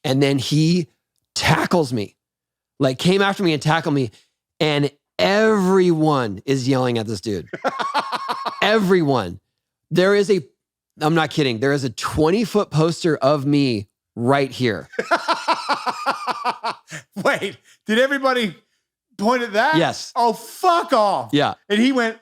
And then he tackles me, like came after me and tackled me. And everyone is yelling at this dude. Everyone. I'm not kidding. There is a 20-foot poster of me right here. Wait, did everybody point at that? Yes. Oh, fuck off. Yeah. And he went.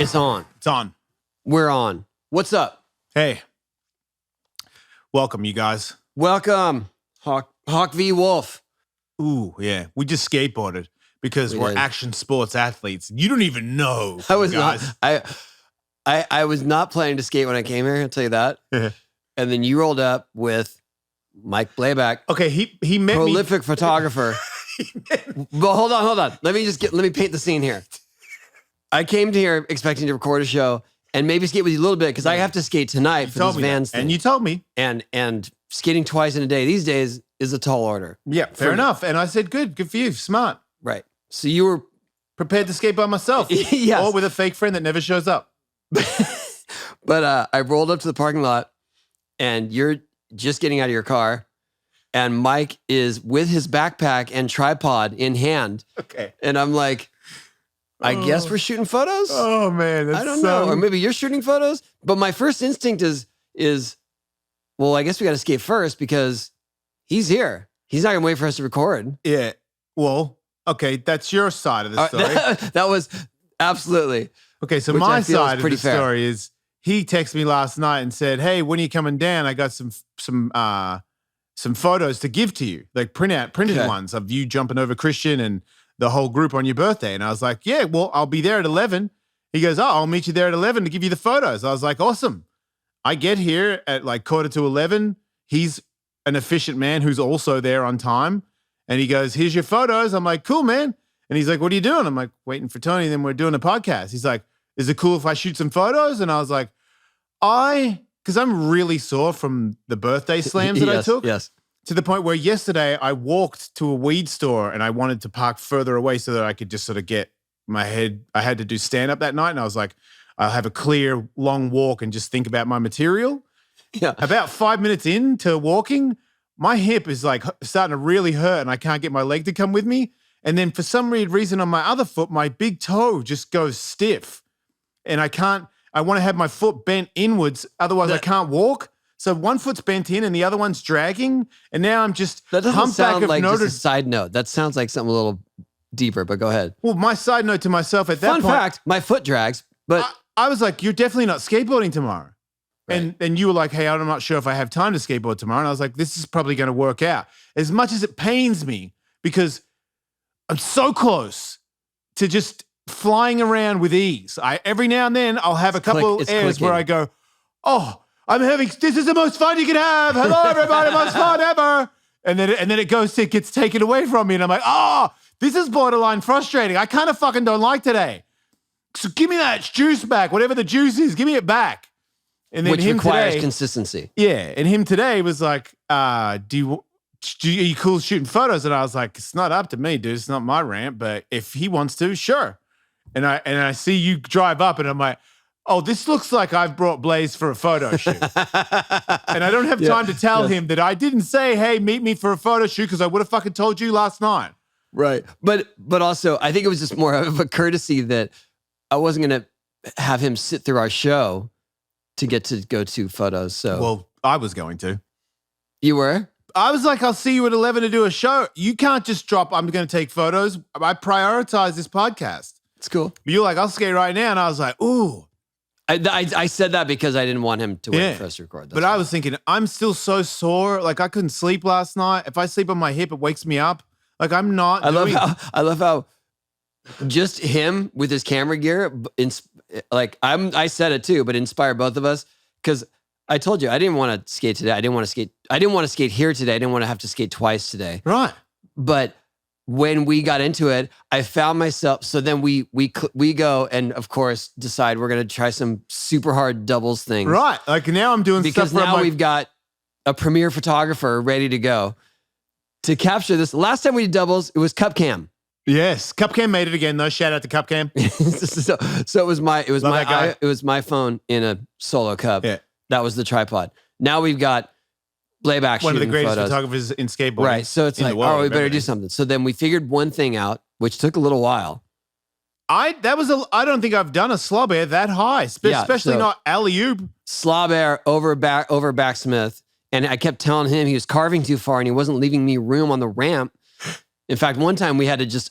It's on. It's on. We're on. What's up? Hey. Welcome, you guys. Welcome, Hawk v. Wolf. Ooh, yeah. We just skateboarded because we're did. action sports athletes. You don't even know. I was guys. I was not planning to skate when I came here, I'll tell you that. And then you rolled up with Mike Blayback. Okay, he met prolific photographer. But hold on. Let me paint the scene here. I came to here expecting to record a show and maybe skate with you a little bit because I have to skate tonight for this Vans thing. And you told me. And skating twice in a day these days is a tall order. Yeah, fair enough. And I said, good for you, smart. Right. So you were prepared to skate by myself. Yes. Or with a fake friend that never shows up. But I rolled up to the parking lot and you're just getting out of your car and Mike is with his backpack and tripod in hand. Okay. And I'm like, I guess we're shooting photos? Oh, man. I don't know. Or maybe you're shooting photos. But my first instinct is well, I guess we got to skate first because he's here. He's not going to wait for us to record. Yeah. Well, okay. That's your side of the story. That was absolutely. Okay. So my side of the story is he texted me last night and said, hey, when are you coming down? I got some photos to give to you, like printed ones of you jumping over Christian and the whole group on your birthday. And I was like, yeah, well, I'll be there at 11. He goes, I'll meet you there at 11 to give you the photos. I was like, awesome. I get here at like 11:15. He's an efficient man who's also there on time. And he goes, here's your photos. I'm like, cool, man. And he's like, what are you doing? I'm like, waiting for Tony. And then we're doing a podcast. He's like, is it cool if I shoot some photos? And I was like, because I'm really sore from the birthday slams that I took. Yes. To the point where yesterday I walked to a weed store and I wanted to park further away so that I could just sort of get my head. I had to do stand up that night and I was like, I'll have a clear, long walk and just think about my material. Yeah. About 5 minutes into walking, my hip is like starting to really hurt and I can't get my leg to come with me. And then for some weird reason on my other foot, my big toe just goes stiff and I want to have my foot bent inwards. Otherwise I can't walk. So one foot's bent in and the other one's dragging. And now I'm just that doesn't sound like just a side note. That sounds like something a little deeper, but go ahead. Well, my side note to myself at that point. Fun fact, my foot drags, but I was like, you're definitely not skateboarding tomorrow. Right. And you were like, hey, I'm not sure if I have time to skateboard tomorrow. And I was like, this is probably going to work out. As much as it pains me because I'm so close to just flying around with ease. Every now and then I'll have a couple of airs where I go, oh, this is the most fun you can have. Hello, everybody, most fun ever. And then it gets taken away from me. And I'm like, this is borderline frustrating. I kind of fucking don't like today. So give me that juice back, whatever the juice is, give me it back. And then which him requires today, consistency. Yeah. And him today was like, are you cool shooting photos? And I was like, it's not up to me, dude. It's not my rant, but if he wants to, sure. And I see you drive up and I'm like, oh, this looks like I've brought Blaze for a photo shoot. And I don't have time to tell him that I didn't say, hey, meet me for a photo shoot because I would have fucking told you last night. Right. But also, I think it was just more of a courtesy that I wasn't going to have him sit through our show to get to go to photos. So, well, I was going to. You were? I was like, I'll see you at 11 to do a show. You can't just drop, I'm going to take photos. I prioritize this podcast. It's cool. But you're like, I'll skate right now. And I was like, ooh. I said that because I didn't want him to wait for us to record. But I was thinking, I'm still so sore. Like I couldn't sleep last night. If I sleep on my hip, it wakes me up. Like I'm not. I love how just him with his camera gear. I said it too, but inspired both of us because I told you I didn't want to skate today. I didn't want to skate here today. I didn't want to have to skate twice today. Right. But when we got into it, I found myself. So then we go and of course decide we're going to try some super hard doubles things. Right. Like now I'm doing because stuff now we've got a premier photographer ready to go. to capture this. Last time we did doubles, it was Cup Cam. Yes, Cup Cam made it again though. Shout out to Cup Cam. so it was my phone in a solo cup. Yeah. That was the tripod. Now we've got playback. One of the greatest photos. photographers in skateboarding. Right. So it's like, we better do something. So then we figured one thing out, which took a little while. I don't think I've done a slob air that high, especially not alley-oop. Slob air over backsmith. And I kept telling him he was carving too far and he wasn't leaving me room on the ramp. In fact, one time we had to just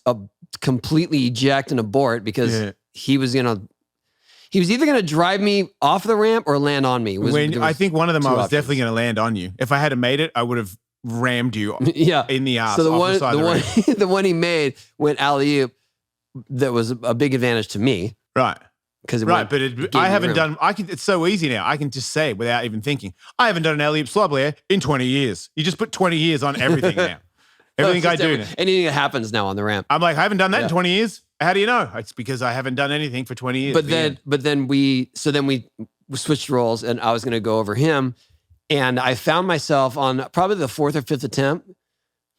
completely eject and abort because he was either going to drive me off the ramp or land on me. I think one of them I was definitely going to land on you. If I had made it, I would have rammed you in the ass. So the one he made went alley-oop. That was a big advantage to me. Right. Because it's so easy now. I can just say without even thinking, I haven't done an alley-oop slob air in 20 years. You just put 20 years on everything now. Everything I do now. Anything that happens now on the ramp. I'm like, I haven't done that in 20 years. How do you know? It's because I haven't done anything for 20 years. But then we switched roles and I was going to go over him. And I found myself on probably the fourth or fifth attempt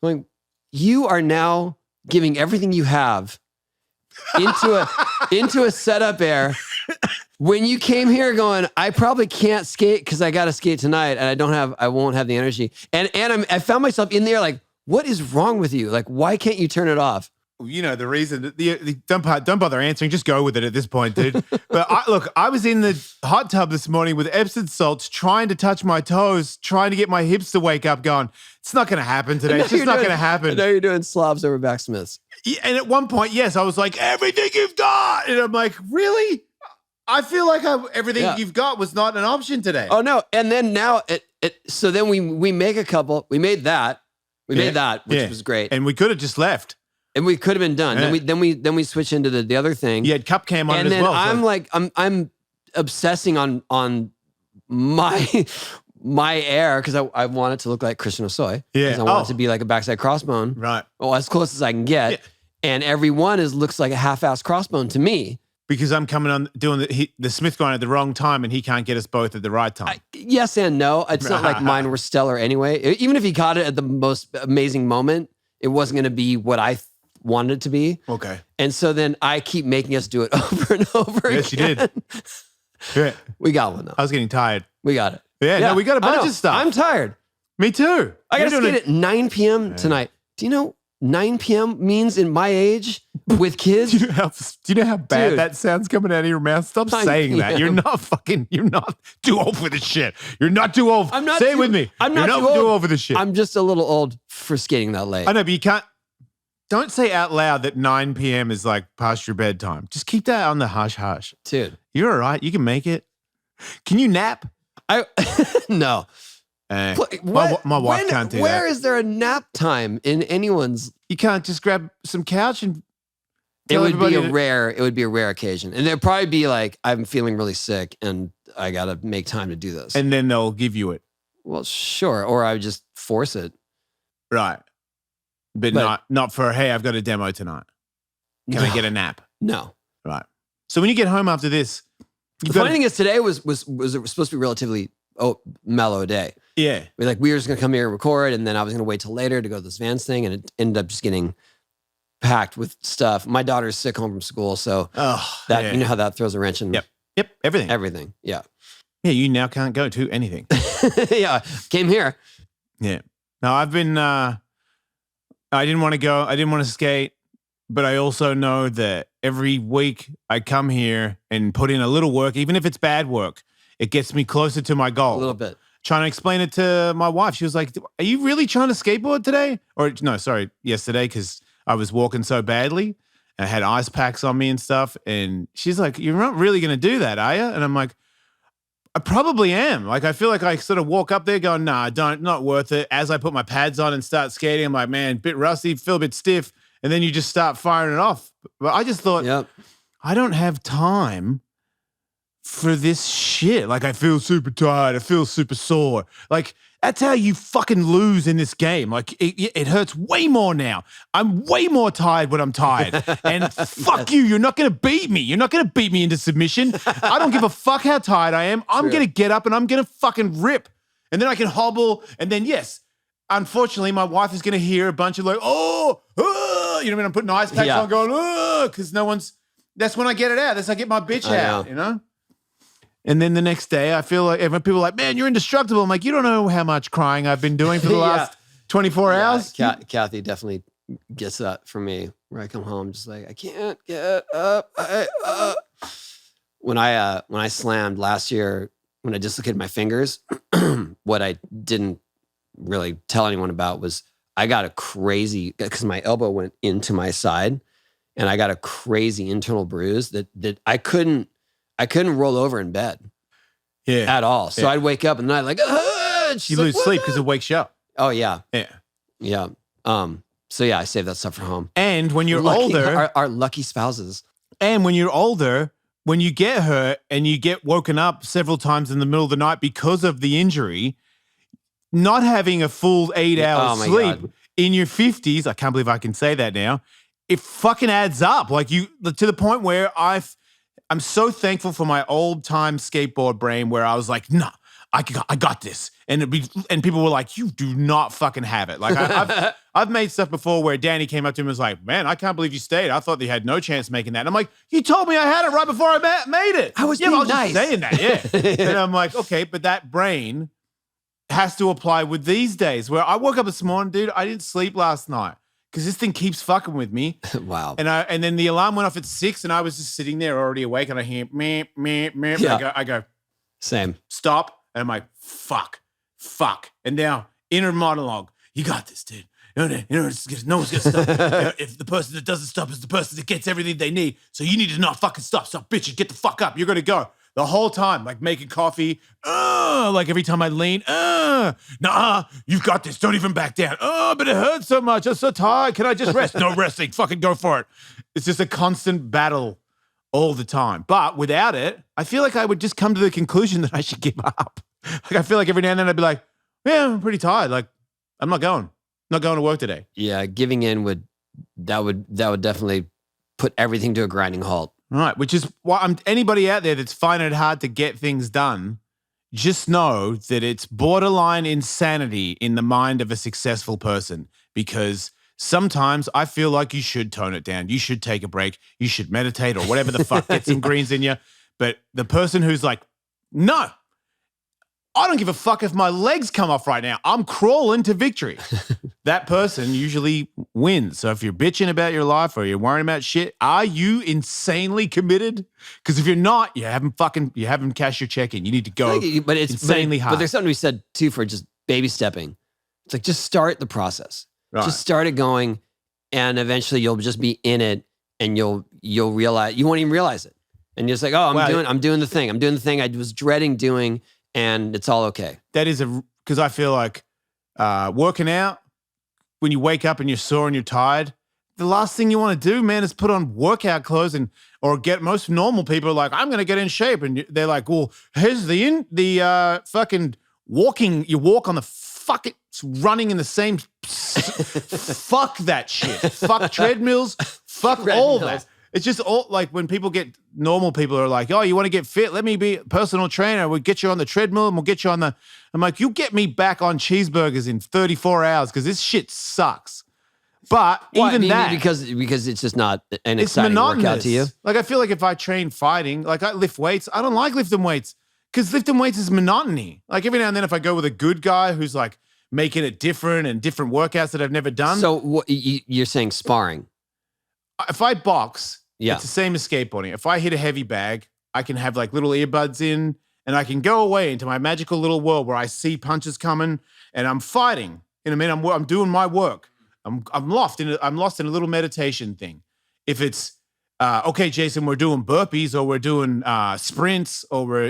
going, you are now giving everything you have into a setup air. When you came here going, I probably can't skate because I got to skate tonight and I won't have the energy. And I found myself in there like, what is wrong with you? Like, why can't you turn it off? You know, the reason, don't bother answering, just go with it at this point, dude. But I was in the hot tub this morning with Epsom salts trying to touch my toes, trying to get my hips to wake up going, it's not going to happen today. It's just not going to happen. I know you're doing slobs over backsmiths. And at one point, yes, I was like, everything you've got. And I'm like, really? I feel like everything you've got was not an option today. Oh, no. And then now, so then we make a couple. We made that. Made that, which was great. And we could have just left. And we could have been done. Yeah. Then we switch into the other thing. You had Cup Cam on it as well. And then I'm obsessing on my air because I want it to look like Christian Osoy. Yeah. Because I want it to be like a backside crossbone. Right. Well, as close as I can get. Yeah. And every one looks like a half-ass crossbone to me. Because I'm coming on doing the Smith grind at the wrong time and he can't get us both at the right time. Yes and no. It's not like mine were stellar anyway. Even if he caught it at the most amazing moment, it wasn't going to be what I wanted it to be. Okay. And so then I keep making us do it over and over again. Yes, you did. Yeah. We got one though. I was getting tired. We got it. Yeah, no, we got a bunch of stuff. I'm tired. Me too. I got to skate at 9 p.m. tonight. Do you know 9 p.m. means in my age with kids? Do you know how bad that sounds coming out of your mouth? Stop saying that. You're not too old for this shit. You're not too old. Say it with me. I'm not too old for this shit. I'm just a little old for skating that late. I know, but you can't. Don't say out loud that 9 p.m. is like past your bedtime. Just keep that on the hush hush. Dude. You're all right. You can make it. Can you nap? No. My wife can't do that. Where is there a nap time in anyone's? You can't just grab some couch and it would be a rare occasion. And there'd probably be like, I'm feeling really sick and I got to make time to do this. And then they'll give you it. Well, sure. Or I would just force it. Right. But not for, hey, I've got a demo tonight. Can I get a nap? No. Right. So when you get home after this, the funny thing is today was supposed to be relatively mellow day. Yeah. We were just going to come here and record, and then I was going to wait till later to go to this Vans thing, and it ended up just getting packed with stuff. My daughter's sick home from school, so you know how that throws a wrench in. Yep. Everything. Yeah. Yeah, you now can't go to anything. Yeah. Came here. Yeah. Now I've been, I didn't want to go. I didn't want to skate, but I also know that every week I come here and put in a little work, even if it's bad work, it gets me closer to my goal. A little bit. Trying to explain it to my wife. She was like, are you really trying to skateboard today? Or no, sorry, yesterday, because I was walking so badly. And I had ice packs on me and stuff. And she's like, you're not really going to do that, are you? And I'm like, I probably am. Like, I feel like I sort of walk up there going, nah, not worth it. As I put my pads on and start skating, I'm like, man, bit rusty, feel a bit stiff. And then you just start firing it off. But I just thought, I don't have time for this shit. Like, I feel super tired. I feel super sore. Like, that's how you fucking lose in this game. Like, it hurts way more now. I'm way more tired when I'm tired. And fuck you. You're not going to beat me. You're not going to beat me into submission. I don't give a fuck how tired I am. I'm going to get up and I'm going to fucking rip. And then I can hobble. And then, yes, unfortunately, my wife is going to hear a bunch of like, oh, you know what I mean? I'm putting ice packs on going, oh, because that's when I get it out. That's when I get my bitch out, you know? And then the next day, I feel like, when people are like, man, you're indestructible. I'm like, you don't know how much crying I've been doing for the last 24 hours. Kathy definitely gets that from me where I come home just like, I can't get up. When I slammed last year, when I dislocated my fingers, what I didn't really tell anyone about was I got a crazy, because my elbow went into my side and I got a crazy internal bruise that I couldn't roll over in bed at all. So I'd wake up and I'd like, you lose sleep because it wakes you up. Oh yeah. Yeah. So yeah, I save that stuff for home. And when you're older, our lucky spouses. And when you're older, when you get hurt and you get woken up several times in the middle of the night because of the injury, not having a full 8 hours sleep in your 50s, I can't believe I can say that now, it fucking adds up. Like to the point where I'm so thankful for my old time skateboard brain where I was like, no, I got this. And people were like, you do not fucking have it. Like I've made stuff before where Danny came up to me and was like, man, I can't believe you stayed. I thought they had no chance making that. And I'm like, you told me I had it right before I made it. I was being nice. Just saying that, yeah. And I'm like, okay, but that brain has to apply with these days where I woke up this morning, dude, I didn't sleep last night because this thing keeps fucking with me. Wow. And then the alarm went off at 6 and I was just sitting there already awake and I hear meh, meh, meh. Yeah. I go, same. Stop. And I'm like, fuck. And now, inner monologue. You got this, dude. No one's going to stop. If the person that doesn't stop is the person that gets everything they need. So you need to not fucking stop. Stop, bitch, and get the fuck up. You're going to go. The whole time, like making coffee. Like every time I lean. Nah, you've got this. Don't even back down. But it hurts so much. I'm so tired. Can I just rest? No resting. Fucking go for it. It's just a constant battle all the time. But without it, I feel like I would just come to the conclusion that I should give up. Like I feel like every now and then I'd be like, yeah, I'm pretty tired. Like I'm not going to work today. Yeah, giving in would definitely put everything to a grinding halt. Right, which is why anybody out there that's finding it hard to get things done, just know that it's borderline insanity in the mind of a successful person because sometimes I feel like you should tone it down. You should take a break. You should meditate or whatever the fuck, get some greens in you. But the person who's like, no, I don't give a fuck if my legs come off right now. I'm crawling to victory. That person usually wins. So if you're bitching about your life or you're worrying about shit, are you insanely committed? Because if you're not, you haven't cashed your check in. You need to go insanely hard. But there's something to be said too for just baby stepping. It's like just start the process. Right. Just start it going, and eventually you'll just be in it, and you'll realize you won't even realize it, and you're just like, oh, I'm doing the thing. I'm doing the thing I was dreading doing. And it's all okay. That is because I feel like working out, when you wake up and you're sore and you're tired, the last thing you want to do, man, is put on workout clothes or get most normal people are like, I'm going to get in shape. And they're like, well, here's the fucking walking. You walk on the fucking running in the same. Fuck that shit. Fuck treadmills. Fuck all that. It's just all like when normal people are like, oh, you want to get fit? Let me be a personal trainer. We'll get you on the treadmill and we'll get you on I'm like, you get me back on cheeseburgers in 34 hours because this shit sucks. But because it's just not an exciting workout to you. Like I feel like if I train fighting, like I lift weights, I don't like lifting weights because lifting weights is monotony. Like every now and then if I go with a good guy who's like making it different and different workouts that I've never done. So you're saying sparring? If I box, it's the same as skateboarding. If I hit a heavy bag, I can have like little earbuds in and I can go away into my magical little world where I see punches coming and I'm fighting. You know what I mean? I'm doing my work. I'm lost in a little meditation thing. If it's, okay, Jason, we're doing burpees or we're doing sprints or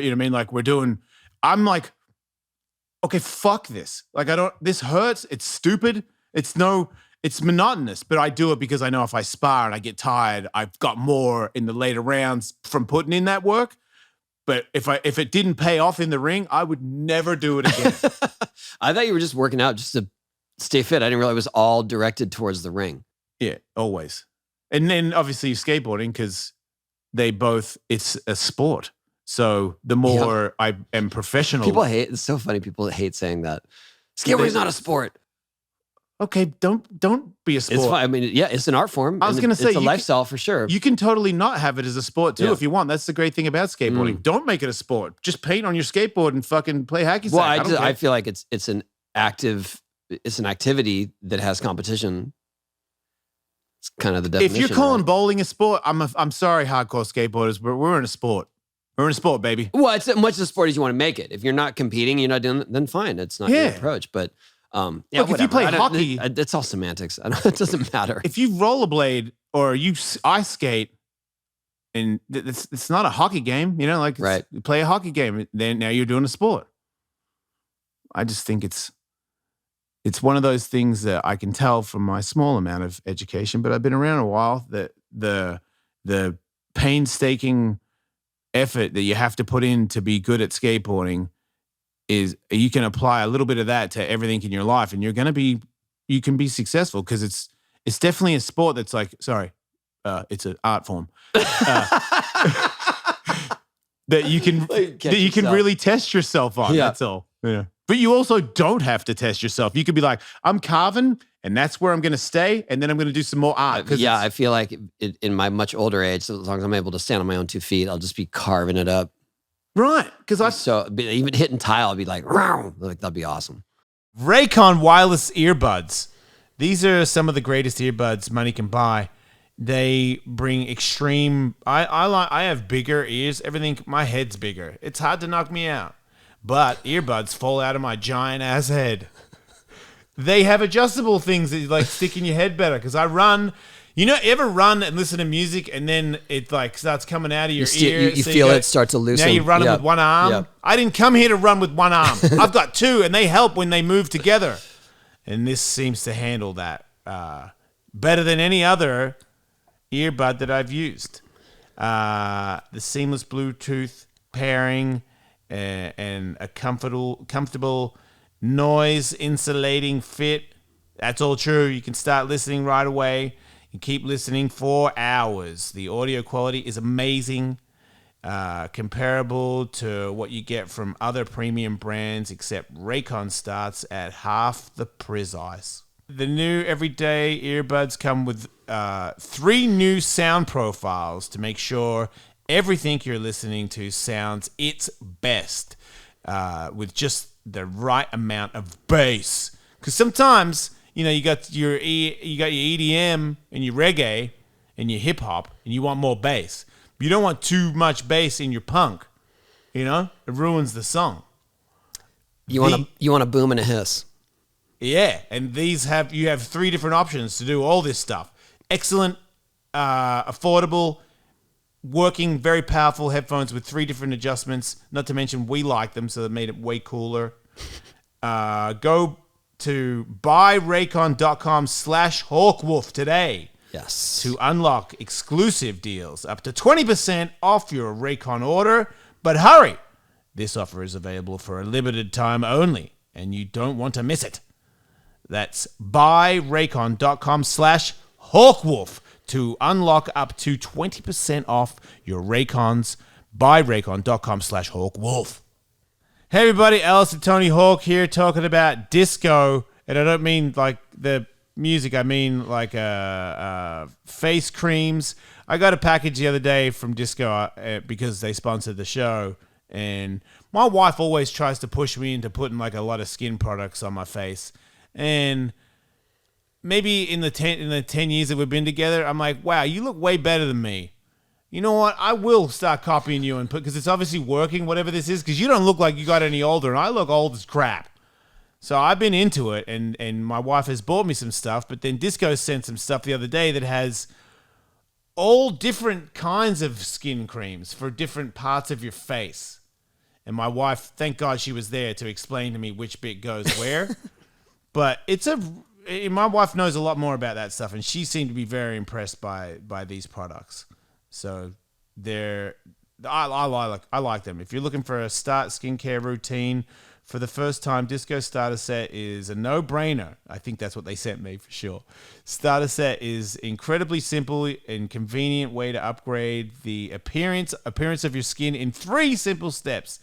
I'm like, okay, fuck this. Like this hurts. It's stupid. It's monotonous, but I do it because I know if I spar and I get tired, I've got more in the later rounds from putting in that work. But if it didn't pay off in the ring, I would never do it again. I thought you were just working out just to stay fit. I didn't realize it was all directed towards the ring. Yeah, always. And then obviously skateboarding because it's a sport. So the more I am professional. It's so funny. People hate saying that. Skateboarding is not a sport. Okay, don't be a sport. It's fine. I mean, yeah, it's an art form. I was going to say, it's a lifestyle for sure. You can totally not have it as a sport too if you want. That's the great thing about skateboarding. Don't make it a sport. Just paint on your skateboard and fucking play hacky sack. Well, I feel like it's an activity that has competition. It's kind of the definition. If you're calling bowling a sport, I'm sorry, hardcore skateboarders, but we're in a sport. We're in a sport, baby. Well, it's as much a sport as you want to make it. If you're not competing, you're not doing it, then fine. It's not your approach. But look, if you play hockey, it's all semantics. It doesn't matter. If you rollerblade or you ice skate, and it's not a hockey game, like you play a hockey game, then now you're doing a sport. I just think it's one of those things that I can tell from my small amount of education, but I've been around a while, that the painstaking effort that you have to put in to be good at skateboarding is you can apply a little bit of that to everything in your life, and you can be successful, because it's definitely a sport that's like, it's an art form that you can really test yourself on. Yeah. That's all. Yeah. But you also don't have to test yourself. You could be like, I'm carving, and that's where I'm going to stay, and then I'm going to do some more art. I feel like in my much older age, so as long as I'm able to stand on my own 2 feet, I'll just be carving it up. Right. So even hitting tile, I'll be like, that'd be awesome. Raycon wireless earbuds. These are some of the greatest earbuds money can buy. They bring extreme. I have bigger ears. Everything. My head's bigger. It's hard to knock me out. But earbuds fall out of my giant ass head. They have adjustable things that you like stick in your head better. Because I run. You ever run and listen to music and then it like starts coming out of your ear? You feel it start to loosen. Now you're running with one arm. Yep. I didn't come here to run with one arm. I've got two, and they help when they move together. And this seems to handle that better than any other earbud that I've used. The seamless Bluetooth pairing and a comfortable noise insulating fit. That's all true. You can start listening right away and keep listening for hours. The audio quality is amazing, comparable to what you get from other premium brands, except Raycon starts at half the price. The new everyday earbuds come with 3 new sound profiles to make sure everything you're listening to sounds its best, with just the right amount of bass. Because sometimes, you got your EDM and your reggae and your hip hop, and you want more bass. But you don't want too much bass in your punk. It ruins the song. You want a boom and a hiss. Yeah, and you have 3 different options to do all this stuff. Excellent, affordable, working, very powerful headphones with 3 different adjustments. Not to mention we like them, so they made it way cooler. Go to buyraycon.com/hawkwolf today. Yes. To unlock exclusive deals up to 20% off your Raycon order. But hurry! This offer is available for a limited time only, and you don't want to miss it. That's buyraycon.com/hawkwolf to unlock up to 20% off your Raycons. Buyraycon.com/hawkwolf. Hey everybody, Ellis and Tony Hawk here talking about disco. And I don't mean like the music, I mean like face creams. I got a package the other day from Disco because they sponsored the show. And my wife always tries to push me into putting like a lot of skin products on my face. And maybe in the 10 years that we've been together, I'm like, wow, you look way better than me. You know what? I will start copying you and because it's obviously working, whatever this is, because you don't look like you got any older, and I look old as crap. So I've been into it, and my wife has bought me some stuff, but then Disco sent some stuff the other day that has all different kinds of skin creams for different parts of your face. And my wife, thank God she was there to explain to me which bit goes where. But my wife knows a lot more about that stuff, and she seemed to be very impressed by these products. So I like them. If you're looking for a start skincare routine for the first time, Disco Starter Set is a no-brainer. I think that's what they sent me for sure. Starter Set is incredibly simple and convenient way to upgrade the appearance of your skin in 3 simple steps.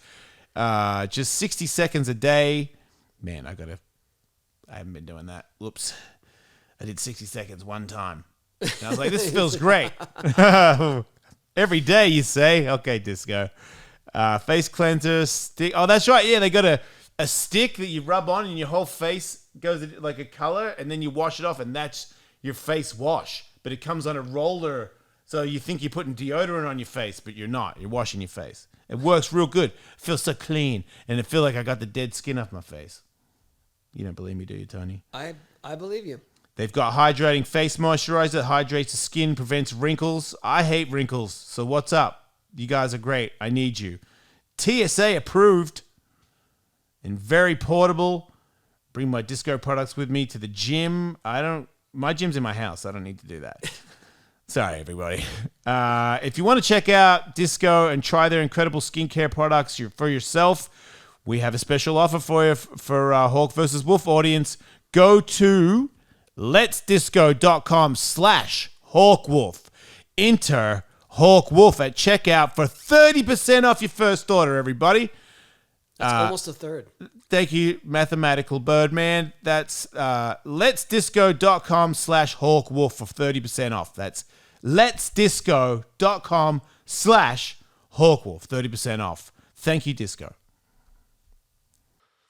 Just 60 seconds a day. Man, I haven't been doing that. Whoops. I did 60 seconds one time. And I was like, this feels great. Every day, you say. Okay, Disco. Face cleanser, stick. Oh, that's right. Yeah, they got a stick that you rub on and your whole face goes like a color, and then you wash it off, and that's your face wash. But it comes on a roller, so you think you're putting deodorant on your face, but you're not. You're washing your face. It works real good. It feels so clean, and it feels like I got the dead skin off my face. You don't believe me, do you, Tony? I believe you. They've got hydrating face moisturizer that hydrates the skin, prevents wrinkles. I hate wrinkles, so what's up? You guys are great. I need you. TSA approved and very portable. Bring my Disco products with me to the gym. My gym's in my house. I don't need to do that. Sorry, everybody. If you want to check out Disco and try their incredible skincare products for yourself, we have a special offer for you for Hawk versus Wolf audience. Go to letsdisco.com/HawkWolf. Enter Hawk Wolf at checkout for 30% off your first order, everybody. That's almost a third. Thank you, Mathematical Birdman. That's letsdisco.com/HawkWolf for 30% off. That's letsdisco.com/HawkWolf, 30% off. Thank you, Disco.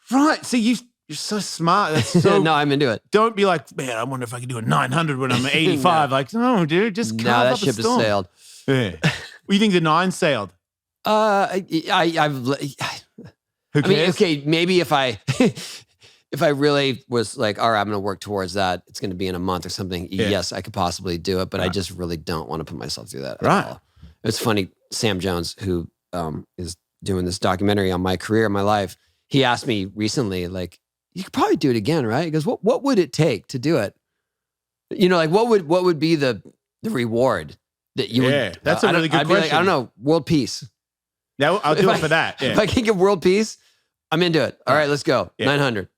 Right. So you're so smart. That's so, no, I'm into it. Don't be like, man, I wonder if I can do a 900 when I'm 85. Like, no, dude, just carve that up ship a storm. has sailed. Yeah. What do you think the 9 sailed? Who I cares? mean, okay, maybe if I really was like, all right, I'm going to work towards that, it's going to be in a month or something. Yeah. Yes, I could possibly do it, but I just really don't want to put myself through that. At all. It's funny. Sam Jones, who is doing this documentary on my career, my life, he asked me recently, like, you could probably do it again, right? He goes, what would it take to do it? You know, like what would be the reward that you would? Yeah, that's a really good question. Like, I don't know, world peace. Yeah, I'll do it for that. Yeah. If I can get world peace, I'm into it. All right, let's go. Yeah. 900.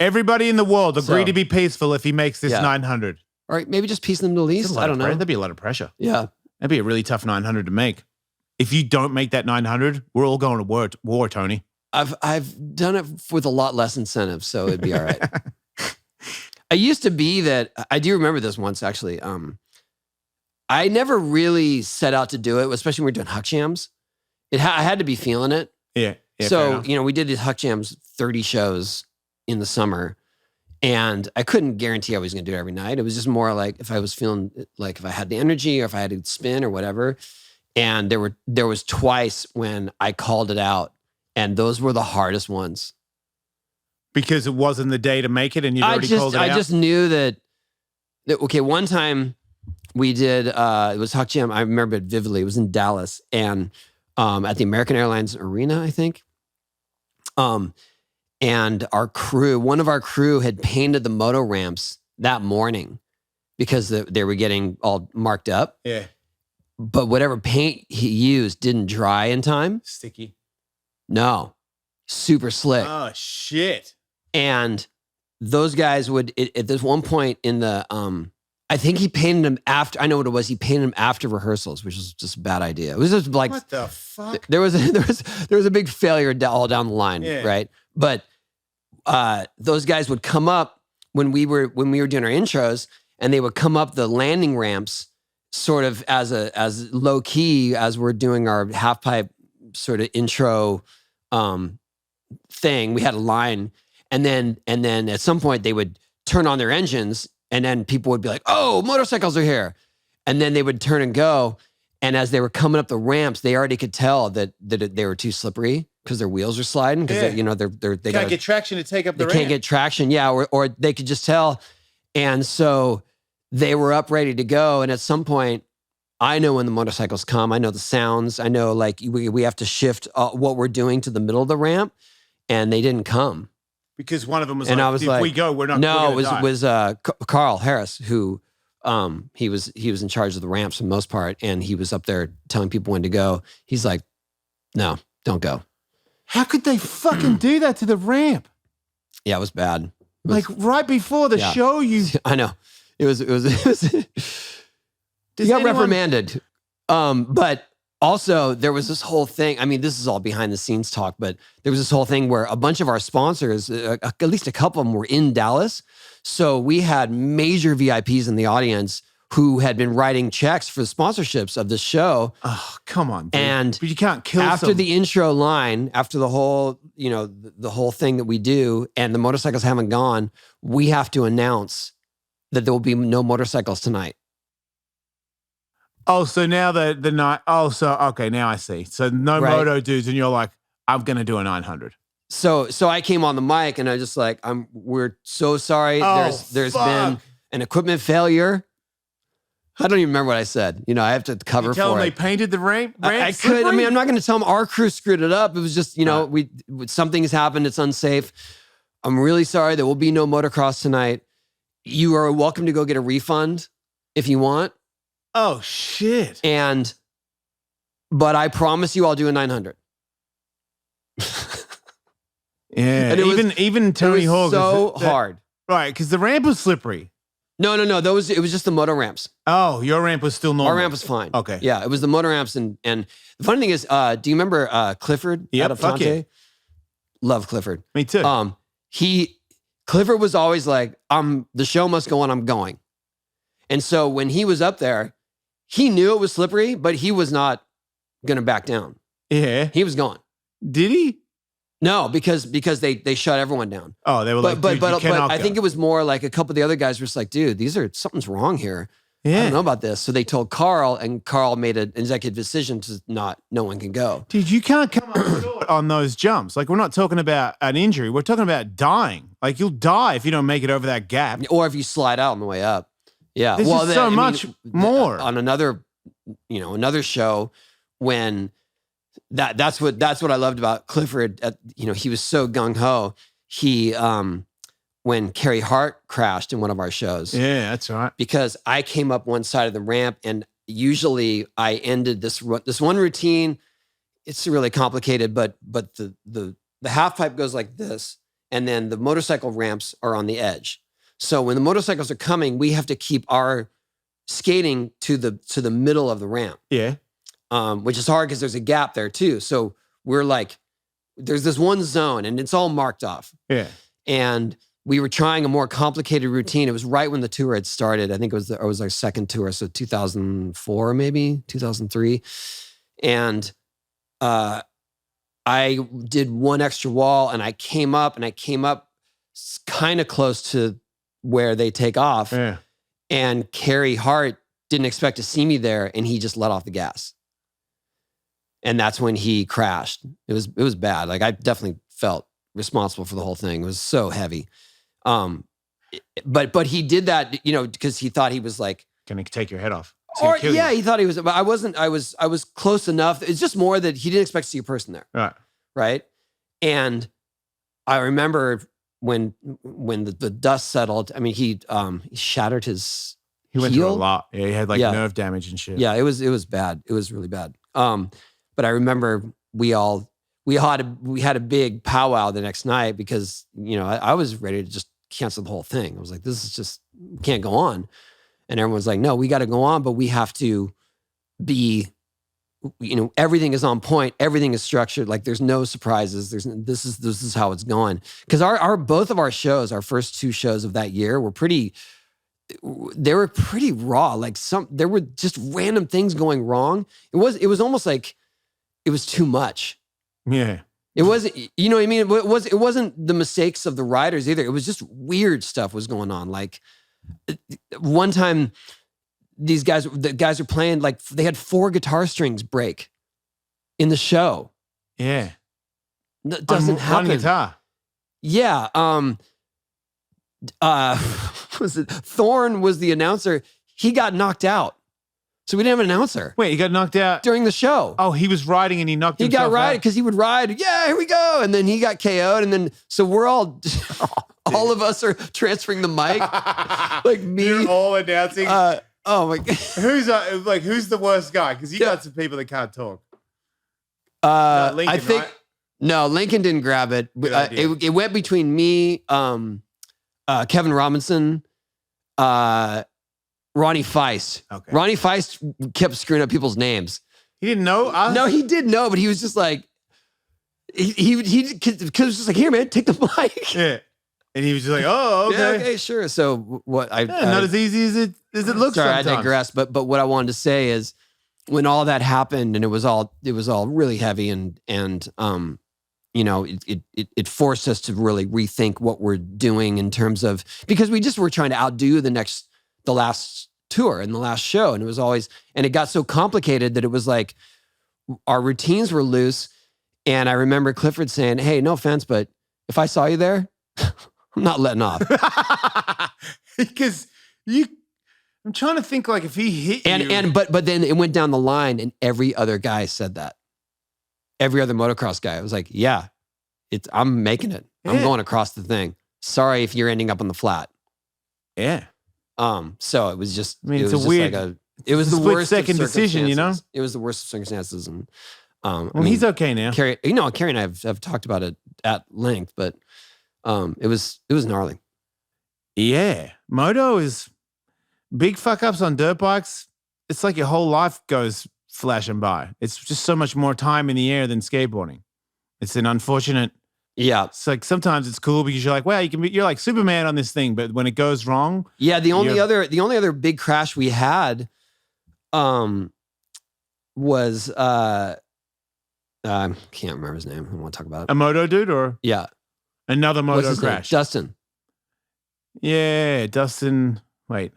Everybody in the world agree to be peaceful if he makes this 900. All right, maybe just peace in the Middle East. I don't know. That'd be a lot of pressure. Yeah. That'd be a really tough 900 to make. If you don't make that 900, we're all going to war, Tony. I've done it with a lot less incentive, so it'd be all right. I used to be that. I do remember this once, actually. I never really set out to do it, especially when we were doing Huck Jams. I had to be feeling it. Yeah. So, we did these Huck Jams, 30 shows in the summer, and I couldn't guarantee I was going to do it every night. It was just more like if I was feeling like if I had the energy or if I had to spin or whatever. And there was twice when I called it out, and those were the hardest ones. Because it wasn't the day to make it and you'd already called it out? I just knew that, okay, one time we did, it was Huck Jam, I remember it vividly, it was in Dallas, and at the American Airlines Arena, I think. And one of our crew had painted the moto ramps that morning because they were getting all marked up. Yeah. But whatever paint he used didn't dry in time. Sticky. No. Super slick. Oh, shit. And those guys would, at this one point in the, I think he painted them after, I know what it was, he painted them after rehearsals, which was just a bad idea. It was just like, what the fuck? There was a big failure all down the line, right? But those guys would come up when we were doing our intros, and they would come up the landing ramps sort of as low key as we're doing our half pipe sort of intro thing. We had a line, and then at some point they would turn on their engines, and then people would be like, "Oh, motorcycles are here," and then they would turn and go. And as they were coming up the ramps, they already could tell that they were too slippery because their wheels are sliding because they can't get traction to take up the ramp. They can't get traction, or they could just tell. And so they were up ready to go. And at some point, I know when the motorcycles come, I know the sounds. I know like we have to shift what we're doing to the middle of the ramp, and they didn't come. Because one of them was and like, I was if like, we go, we're not. No, it was Carl Harris, who he was in charge of the ramps for the most part, and he was up there telling people when to go. He's like, "No, don't go." How could they fucking do that to the ramp? Yeah, it was bad. Like right before the show, I know. It was he got reprimanded. But Also, there was this whole thing. I mean, this is all behind the scenes talk, but there was this whole thing where a bunch of our sponsors, at least a couple of them, were in Dallas. So we had major VIPs in the audience who had been writing checks for the sponsorships of the show. Oh, come on, dude. And but you can't kill after the intro line, after the whole, the whole thing that we do, and the motorcycles haven't gone, we have to announce that there will be no motorcycles tonight. Oh, so now the night. Oh, so okay, now I see. So no moto dudes, and you're like, I'm gonna do a 900. So I came on the mic and I just like, we're so sorry. There's been an equipment failure. I don't even remember what I said. I have to cover tell for them it. They painted the ramp. I could. I mean, I'm not going to tell them our crew screwed it up. It was just, something has happened. It's unsafe. I'm really sorry. There will be no motocross tonight. You are welcome to go get a refund if you want. Oh shit! But I promise you, I'll do a 900. Yeah, and even Tony Hawk so hard, right? Because the ramp was slippery. No. It was just the moto ramps. Oh, your ramp was still normal. Our ramp was fine. Okay. Yeah, it was the moto ramps, and the funny thing is, do you remember Clifford out of Tante? Yeah. Love Clifford. Me too. Clifford was always like, the show must go on. I'm going. And so when he was up there, he knew it was slippery, but he was not going to back down. Yeah. He was gone. Did he? No, because they shut everyone down. Oh, they were but I think it was more like a couple of the other guys were just like, dude, something's wrong here. Yeah. I don't know about this. So they told Carl, and Carl made an executive decision to no one can go. Dude, you can't come up short on those jumps. Like, we're not talking about an injury. We're talking about dying. Like, you'll die if you don't make it over that gap. Or if you slide out on the way up. Yeah. This is so much more. On another show when that's what I loved about Clifford. He was so gung-ho. He, when Carey Hart crashed in one of our shows. Yeah, that's right. Because I came up one side of the ramp, and usually I ended this one routine. It's really complicated, but the half pipe goes like this, and then the motorcycle ramps are on the edge. So when the motorcycles are coming, we have to keep our skating to the middle of the ramp. Yeah. Which is hard because there's a gap there too. So we're like, there's this one zone and it's all marked off. Yeah. And we were trying a more complicated routine. It was right when the tour had started. I think it was our second tour. So 2004, maybe 2003. And I did one extra wall and I came up kind of close to where they take off. Yeah. And Carey Hart didn't expect to see me there, and he just let off the gas. And that's when he crashed. It was bad. Like, I definitely felt responsible for the whole thing. It was so heavy. But he did that, because he thought he was like gonna take your head off. He thought he was, but I wasn't. I was close enough. It's just more that he didn't expect to see a person there. Right. Right. And I remember when the dust settled, I mean, he shattered his went heel. through a lot. Yeah, he had nerve damage and shit. Yeah, it was bad. It was really bad. But I remember we had a big powwow the next night because, I was ready to just cancel the whole thing. I was like, this is just can't go on. And everyone's like, no, we got to go on, but we have to be, everything is on point. Everything is structured. Like, there's no surprises. This is how it's going. Because both of our shows, our first two shows of that year were pretty raw. Like, there were just random things going wrong. It was almost like it was too much. Yeah. It wasn't, you know what I mean? It wasn't the mistakes of the riders either. It was just weird stuff was going on. Like, one time the guys are playing, like, they had 4 guitar strings break in the show. Yeah. That doesn't happen. One guitar. Yeah. Thorne was the announcer. He got knocked out. So we didn't have an announcer. Wait, he got knocked out? During the show. Oh, he was riding and he knocked himself out? He got riding because he would ride. Yeah, here we go. And then he got KO'd. And then, so we're all, all of us are transferring the mic. Like me. You're all announcing. Oh my God. Who's the worst guy? Because you got some people that can't talk. Lincoln, I think, right? No, Lincoln didn't grab it. It went between me, Kevin Robinson, Ronnie Feist. Okay. Ronnie Feist kept screwing up people's names. He didn't know us? No, he did know, but he was just like, he because it was just like, here, man, take the mic. Yeah. And he was just like, oh, okay. Yeah, okay, sure. So what not as easy as it looks sorry, sometimes. I digress. But what I wanted to say is when all that happened and it was all really heavy and you know, it forced us to really rethink what we're doing in terms of, because we just were trying to outdo the last tour and the last show. And it was always, and it got so complicated that it was like our routines were loose. And I remember Clifford saying, hey, no offense, but if I saw you there, I'm not letting off. Because I'm trying to think like if he hit you. But then it went down the line and every other guy said that. Every other motocross guy was like, yeah, I'm making it. I'm going across the thing. Sorry if you're ending up on the flat. Yeah. So it was just, I mean, it's a weird, it was the worst second decision, you know? It was the worst of circumstances. And well, I mean, he's okay now. Carey and I have talked about it at length, but it was gnarly. Yeah. Moto is big fuck ups on dirt bikes. It's like your whole life goes flashing by. It's just so much more time in the air than skateboarding. It's an unfortunate. Yeah. It's like sometimes it's cool because you're like, wow, you're like Superman on this thing, but when it goes wrong. Yeah. The only other big crash we had was can't remember his name. I don't want to talk about it. A moto dude or? Yeah. Another moto What's his crash. name? Dustin. Yeah, Dustin. Wait.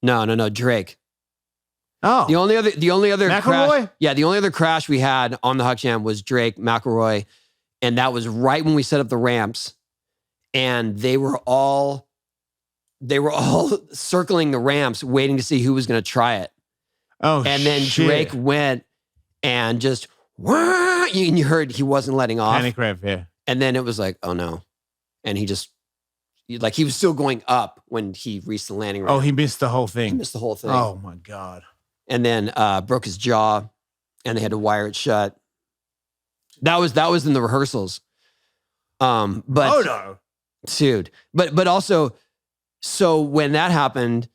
No, Drake. Oh. The only other McElroy? crash. Yeah, the only other crash we had on the Huck Jam was Drake, McElroy, and that was right when we set up the ramps, and they were all circling the ramps, waiting to see who was going to try it. Oh, and then shit. Drake went and just and you heard he wasn't letting off. Panic rev, yeah. And then it was like, oh no, and he was still going up when he reached the landing ramp. Oh, he missed the whole thing. He missed the whole thing. Oh my God. And then broke his jaw, and they had to wire it shut. That was in the rehearsals. But no, dude. But also, so when that happened,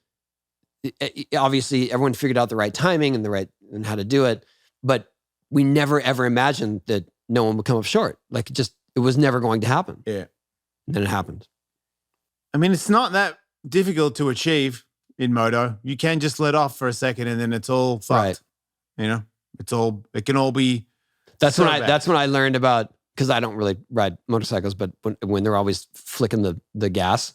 obviously everyone figured out the right timing and how to do it. But we never ever imagined that no one would come up short. Like it was never going to happen. Yeah. And then it happened. I mean, it's not that difficult to achieve in moto. You can just let off for a second and then it's all fucked. Right. You know, it can all be. That's when I learned about, because I don't really ride motorcycles, but when they're always flicking the gas,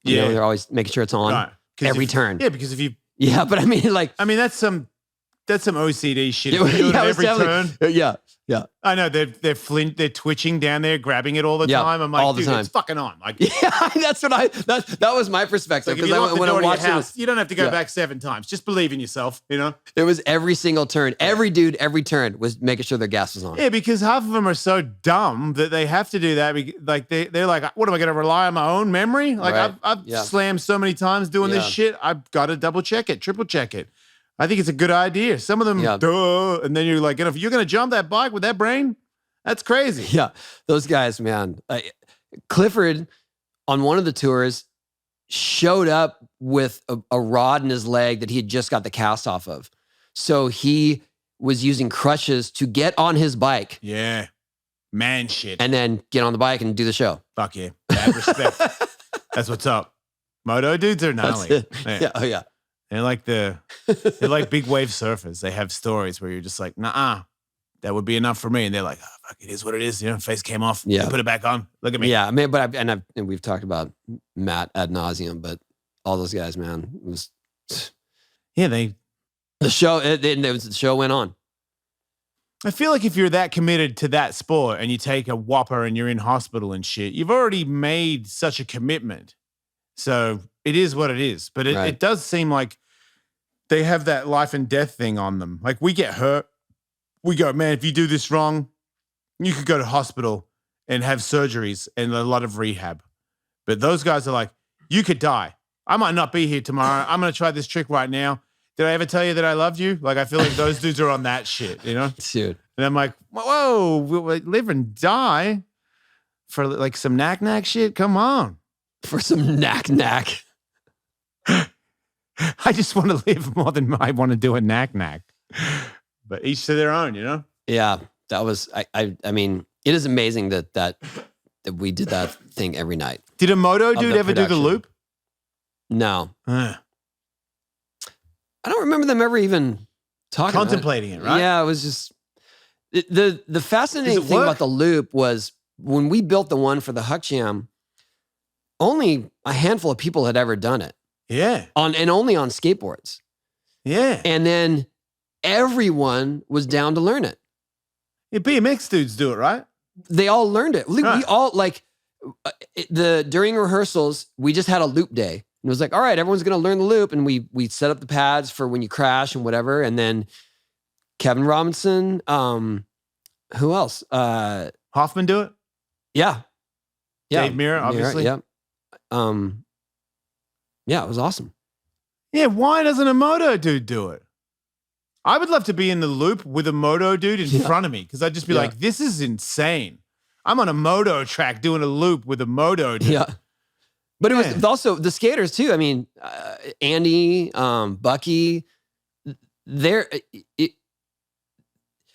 you know, they're always making sure it's on every turn. Yeah, because if you. Yeah, but I mean, that's some OCD shit. If you do it every turn. Yeah. I know they're twitching down there, grabbing it all the time. I'm like, all the dude, time. It's fucking on. Like, yeah, that was my perspective. Because when I watched house, you don't have to go back 7 times. Just believe in yourself, you know? It was every single turn. Every dude, every turn was making sure their gas was on. Yeah, because half of them are so dumb that they have to do that. Like they're like, what am I going to rely on my own memory? Like I've slammed so many times doing this shit. I've got to double check it, triple check it. I think it's a good idea. Some of them, duh, and then you're like, if you're going to jump that bike with that brain, that's crazy. Yeah, those guys, man. Clifford, on one of the tours, showed up with a rod in his leg that he had just got the cast off of. So he was using crutches to get on his bike. Yeah, man shit. And then get on the bike and do the show. Fuck yeah. Mad respect. That's what's up. Moto dudes are gnarly. Yeah. Oh, yeah. They're like big wave surfers. They have stories where you're just like, nah, that would be enough for me. And they're like, oh, fuck, it is what it is. You know, face came off. Yeah. Put it back on. Look at me. Yeah. I mean, and we've talked about Matt ad nauseum, but all those guys, man, it was. Yeah. The show went on. I feel like if you're that committed to that sport and you take a whopper and you're in hospital and shit, you've already made such a commitment. So it is what it is. But it does seem like they have that life and death thing on them. Like we get hurt. We go, man, if you do this wrong, you could go to hospital and have surgeries and a lot of rehab. But those guys are like, you could die. I might not be here tomorrow. I'm going to try this trick right now. Did I ever tell you that I loved you? Like, I feel like those dudes are on that shit, you know? Dude. And I'm like, whoa, live and die for like some knack shit? Come on. For some knack. I just want to live more than I want to do a knack. But each to their own, you know? Yeah, that was, I mean, it is amazing that we did that thing every night. Did a moto dude ever do the loop? No. I don't remember them ever even contemplating it, right? Yeah, it was just, the fascinating thing about the loop was when we built the one for the Huck Jam, only a handful of people had ever done it. Yeah. And only on skateboards. Yeah. And then everyone was down to learn it. Yeah, BMX dudes do it, right? They all learned it. We all during rehearsals, we just had a loop day. And it was like, all right, everyone's going to learn the loop. And we set up the pads for when you crash and whatever. And then Kevin Robinson, who else? Hoffman do it? Yeah. Dave Mirra, obviously. Yeah. Yeah, it was awesome. Yeah, why doesn't a moto dude do it? I would love to be in the loop with a moto dude in front of me because I'd just be like, this is insane. I'm on a moto track doing a loop with a moto dude. Yeah. But it was also the skaters too. I mean, Andy, Bucky, when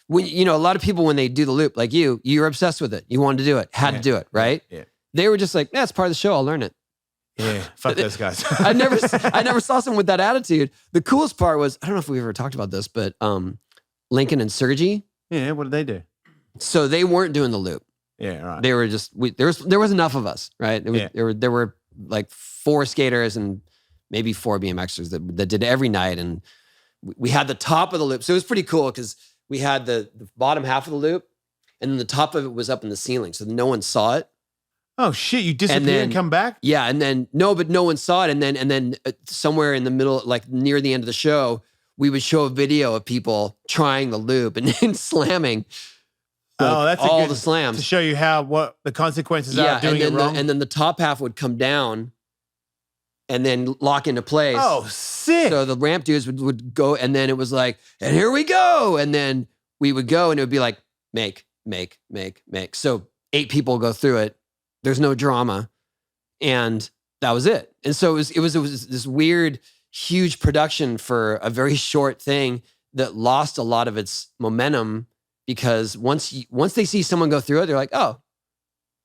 a lot of people when they do the loop, like you're obsessed with it. You wanted to do it, had to do it, right? Yeah. They were just like, it's part of the show. I'll learn it. Yeah, fuck those guys. I never saw someone with that attitude. The coolest part was, I don't know if we ever talked about this, but Lincoln and Sergie. Yeah, what did they do? So they weren't doing the loop. Yeah, right. They were just there was enough of us, right? There were like 4 skaters and maybe 4 BMXers that did it every night, and we had the top of the loop. So it was pretty cool because we had the bottom half of the loop, and then the top of it was up in the ceiling, so no one saw it. Oh shit! You disappear and come back? Yeah, and then no one saw it, and then somewhere in the middle, like near the end of the show, we would show a video of people trying the loop and then slamming. That's all the slams to show you what the consequences are of doing it wrong. And then the top half would come down, and then lock into place. Oh, sick! So the ramp dudes would go, and then it was like, and here we go, and then we would go, and it would be like make. So 8 people go through it. There's no drama, and that was it. And so it was this weird, huge production for a very short thing that lost a lot of its momentum because once they see someone go through it, they're like, oh,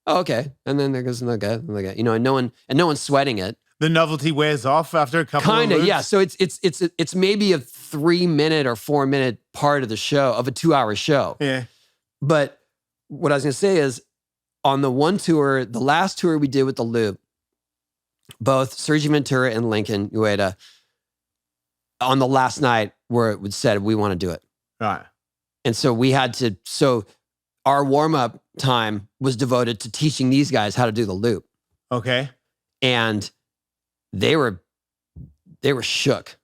okay, and then there goes another guy, and no one's sweating it. The novelty wears off after a couple. Kind of, yeah. So it's maybe a 3-minute or 4-minute part of the show of a 2-hour show. Yeah. But what I was gonna say is, on the one tour, the last tour we did with the loop, both Sergie Ventura and Lincoln Ueda, on the last night where it said, we want to do it. Right. And so our warm-up time was devoted to teaching these guys how to do the loop. Okay. And they were shook.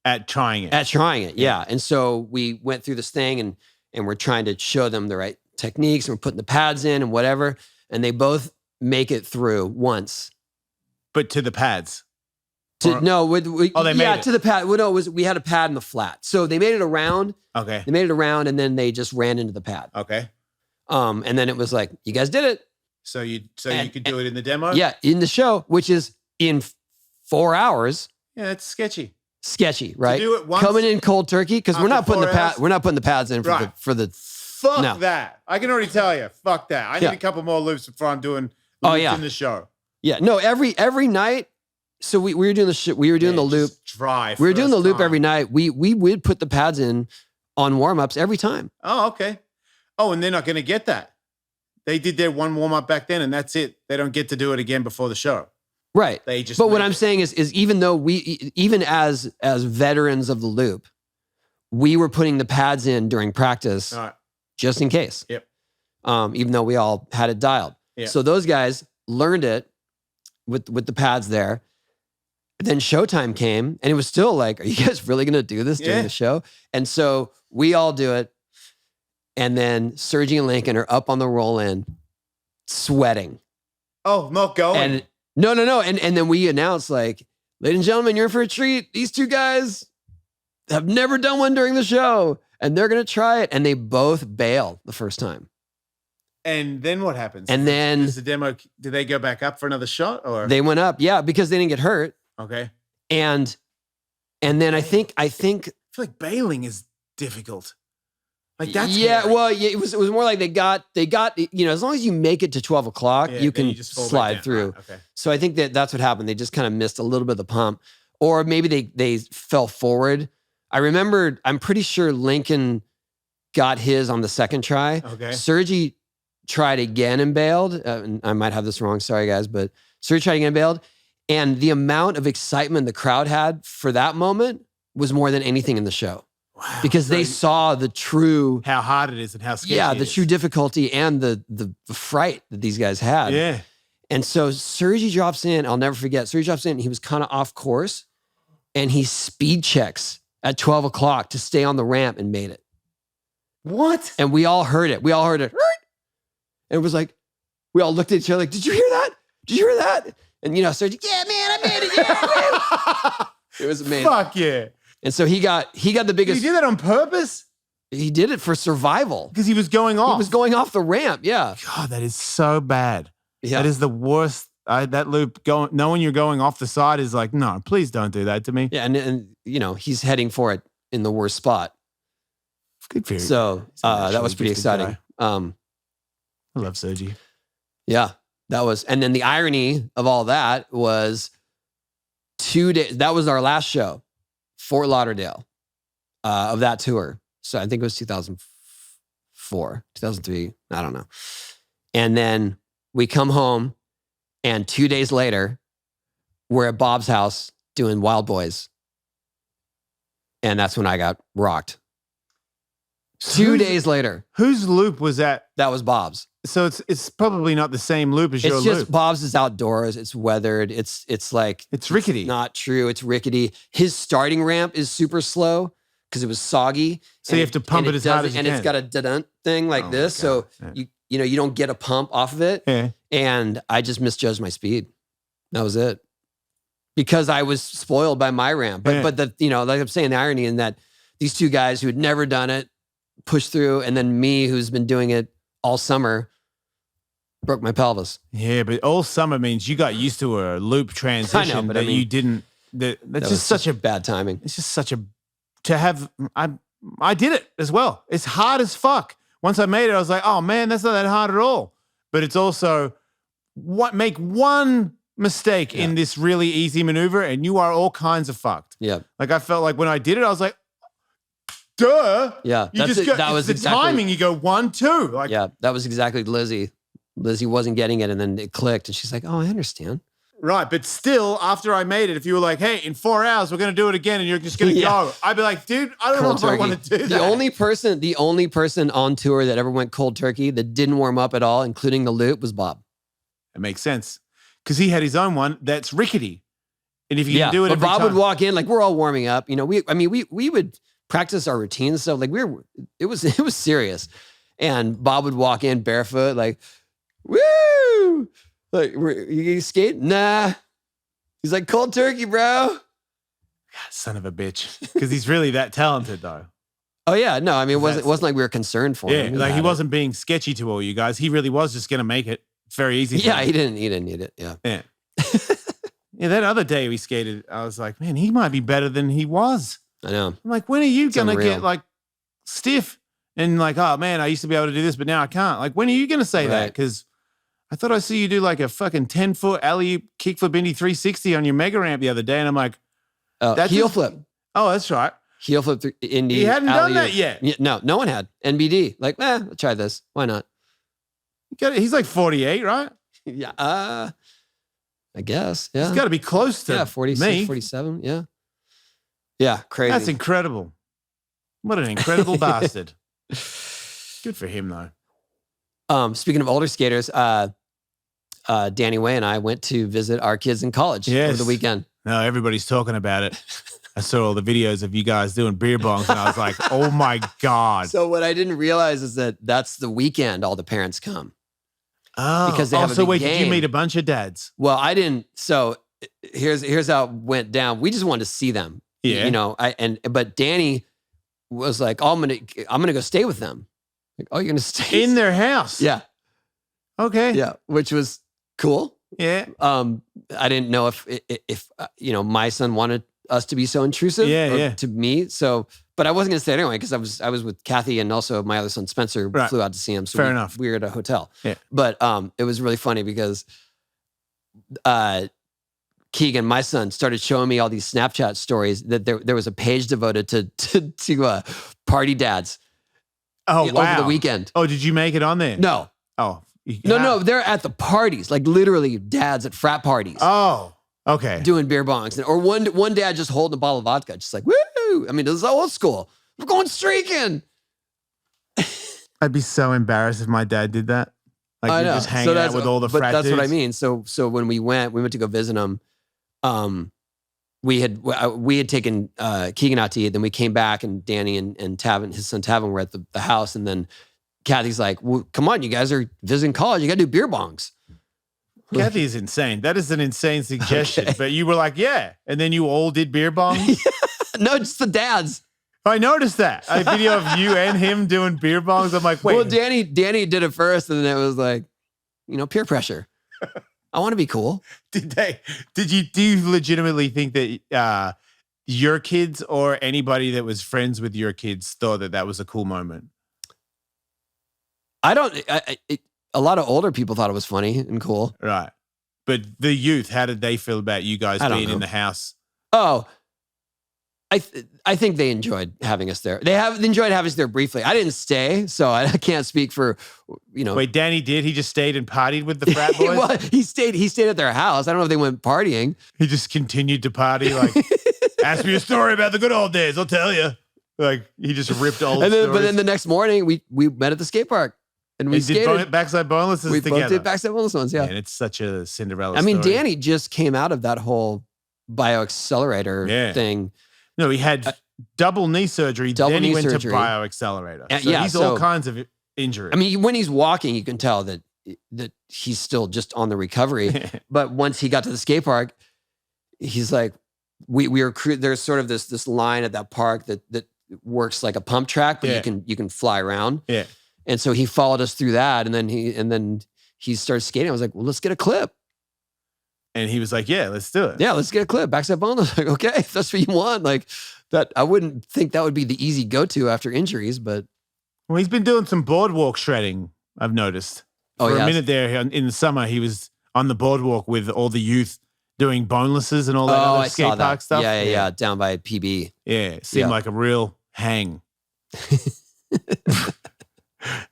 At trying it. Yeah. And so we went through this thing and we're trying to show them the right techniques, and we're putting the pads in and whatever, and they both make it through once. But to the pads? They made it to the pad. Well, no, we had a pad in the flat, so they made it around. Okay, they made it around, and then they just ran into the pad. Okay, and then it was like, you guys did it. So you could do it in the demo. Yeah, in the show, which is in 4 hours. Yeah, that's sketchy. Sketchy, right? To do it once, coming in cold turkey because we're not putting the pads in for the. Fuck that. I can already tell you. Fuck that. I need a couple more loops before I'm doing loops in the show. Yeah. No, every night. So we were doing the we were doing the loop. We were doing the loop every night. We would put the pads in on warm-ups every time. Oh, okay. Oh, and they're not going to get that. They did their one warm-up back then, and that's it. They don't get to do it again before the show. Right. But what I'm saying is even though even as veterans of the loop, we were putting the pads in during practice. All right. Just in case. Yep. Even though we all had it dialed. Yep. So those guys learned it with the pads there. Then showtime came, and it was still like, are you guys really going to do this during the show? And so we all do it. And then Sergie and Lincoln are up on the roll-in, sweating. Oh, not going. And no. And then we announced, like, ladies and gentlemen, you're in for a treat. These 2 guys have never done one during the show, and they're going to try it. And they both bail the first time. And then what happens? And then is the demo, did they go back up for another shot, or they went up? Yeah, because they didn't get hurt. Okay. And then I think I feel like bailing is difficult. Like that's yeah. hairy. Well, yeah, it was more like they got as long as you make it to 12 o'clock, you can just fall back slide down. through. Right, okay. So I think that's what happened. They just kind of missed a little bit of the pump, or maybe they fell forward. I remember. I'm pretty sure Lincoln got his on the second try. Okay. Sergie tried again and bailed. And I might have this wrong. Sorry, guys, but Sergie tried again and bailed. And the amount of excitement the crowd had for that moment was more than anything in the show. Wow. Because they saw the true, how hard it is and how scary the true difficulty and the fright that these guys had. Yeah. And so Sergie drops in. I'll never forget. Sergie drops in. He was kind of off course, and he speed checks at 12 o'clock to stay on the ramp and made it. What? And we all heard it. And it was like, we all looked at each other like, did you hear that? Did you hear that? And Sergie, yeah, man, I made it. Yeah, I made it. It was amazing. Fuck yeah. And so he got the biggest. Did he do that on purpose? He did it for survival. Because he was going off. He was going off the ramp. Yeah. God, that is so bad. Yeah. That is the worst. That loop knowing you're going off the side is like, no, please don't do that to me. Yeah. And he's heading for it in the worst spot. Good for you. So that was pretty exciting. I love Sergie. Yeah. That was, and then the irony of all that was 2 days. That was our last show, Fort Lauderdale, of that tour. So I think it was 2004, 2003. I don't know. And then we come home, and 2 days later, we're at Bob's house doing Wild Boys. And that's when I got rocked. 2 days later. Whose loop was that? That was Bob's. So it's probably not the same loop as your loop. It's just Bob's is outdoors. It's weathered. It's like it's rickety. It's not true. It's rickety. His starting ramp is super slow because it was soggy. So you have to pump it as hard as you can. And it's got a da-dun thing like this. So you don't get a pump off of it. Yeah. And I just misjudged my speed. That was it. Because I was spoiled by my ramp. But like I'm saying, the irony in that these two guys who had never done it pushed through, and then me who's been doing it all summer broke my pelvis. Yeah, but all summer means you got used to a loop transition. I know, but you didn't. That's just such a bad timing. It's just such a to have. I did it as well. It's hard as fuck. Once I made it, I was like, oh man, that's not that hard at all. But it's also make one mistake in this really easy maneuver, and you are all kinds of fucked. Yeah. Like I felt like when I did it, I was like, duh. Yeah. That was the timing. You go 1, 2. Like, yeah, that was exactly Lizzie. Lizzie wasn't getting it, and then it clicked, and she's like, oh, I understand. Right, but still, after I made it, if you were like, hey, in 4 hours, we're going to do it again, and you're just going to go, I'd be like, dude, I don't know if I want to do that. The only person on tour that ever went cold turkey that didn't warm up at all, including the loop, was Bob. It makes sense. Because he had his own one that's rickety. And if you can do it every Bob time. would walk in, like, we're all warming up. We would practice our routines. So like it was serious. And Bob would walk in barefoot, like, woo! Like, you skate? Nah. He's like, cold turkey, bro. God, son of a bitch. Because he's really that talented, though. Oh yeah, no. I mean, it wasn't like we were concerned for him. Yeah, like he wasn't being sketchy to all you guys. He really was just gonna make it very easy. Yeah, he didn't need it. Yeah. Yeah. Yeah. That other day we skated, I was like, man, he might be better than he was. I know. I'm like, when are you gonna get like stiff and like, oh man, I used to be able to do this, but now I can't. Like, when are you gonna say that? Because I thought I saw you do like a fucking 10-foot alley kickflip Indy 360 on your mega ramp the other day, and I'm like, that's heel flip. Oh, that's right. Heel flip Indy. He hadn't done that yet. No one had. NBD. Like, I'll try this. Why not? He's like 48, right? Yeah. I guess. Yeah. He's got to be close to 46, me. 47. Yeah. Yeah. Crazy. That's incredible. What an incredible bastard. Good for him, though. Speaking of older skaters, Danny Way and I went to visit our kids in college over the weekend. No, everybody's talking about it. I saw all the videos of you guys doing beer bongs, and I was like, oh my God. So what I didn't realize is that that's the weekend all the parents come. Oh, because they have a big game. Did you meet a bunch of dads? Well, I didn't. So here's how it went down. We just wanted to see them. Yeah. But Danny was like, oh, I'm gonna go stay with them. Like, oh, you're gonna stay in their house? Yeah. Okay. Yeah, which was cool. Yeah. I didn't know if my son wanted us to be so intrusive. Yeah. To me. So, But I wasn't going to stay anyway because I was with Kathy and also my other son Spencer flew out to see him. So Fair enough. We were at a hotel. Yeah. But it was really funny because Keegan, my son, started showing me all these Snapchat stories that there was a page devoted to party dads. Oh, wow. Over the weekend. Oh, did you make it on there? No. Oh. No, they're at the parties, like literally dads at frat parties. Oh, okay. Doing beer bongs. Or one dad just holding a bottle of vodka, just like, woo! I mean, this is old school. We're going streaking. I'd be so embarrassed if my dad did that. Like, I know. Just hanging out with all the frat that's dudes. what I mean. So when we went to go visit him. We had taken Keegan out to eat. Then we came back, and Danny and Tavin, his son Tavin, were at the house. And then Kathy's like, "Well, come on, you guys are visiting college. You got to do beer bongs." Kathy is insane. That is an insane suggestion. Okay. But you were like, yeah. And then you all did beer bongs? No, just the dads. I noticed that. A video of you and him doing beer bongs. I'm like, wait. Well, Danny did it first, and then it was like, peer pressure. I want to be cool. Do you legitimately think that your kids or anybody that was friends with your kids thought that was a cool moment? I don't. A lot of older people thought it was funny and cool. Right. But the youth, how did they feel about you guys being in the house? Oh, I think they enjoyed having us there. They have enjoyed having us there briefly. I didn't stay, so I can't speak for, Wait, Danny did? He just stayed and partied with the frat boys? Well, he stayed at their house. I don't know if they went partying. He just continued to party, like, ask me a story about the good old days, I'll tell you. Like, he just ripped old stories. But then the next morning, we met at the skate park. And we skated. Did backside bonelesses together. We both did backside boneless ones, yeah. And it's such a Cinderella story. story. Danny just came out of that whole bioaccelerator thing. No, he had double knee surgery. Then he went to bioaccelerator. So he's all kinds of injuries. I mean, when he's walking, you can tell that he's still just on the recovery. But once he got to the skate park, he's like, we were there's sort of this line at that park that works like a pump track, but you can fly around. Yeah. And so he followed us through that, and then he started skating. I was like, well, let's get a clip. And he was like, yeah, let's do it. Yeah, let's get a clip. Backside bone. I was like, okay, if that's what you want. Like that, I wouldn't think that would be the easy go-to after injuries, but. Well, he's been doing some boardwalk shredding, I've noticed. For a minute there in the summer, he was on the boardwalk with all the youth doing bonelesses and all that other skate park stuff. Yeah, down by PB. Yeah, it seemed like a real hang.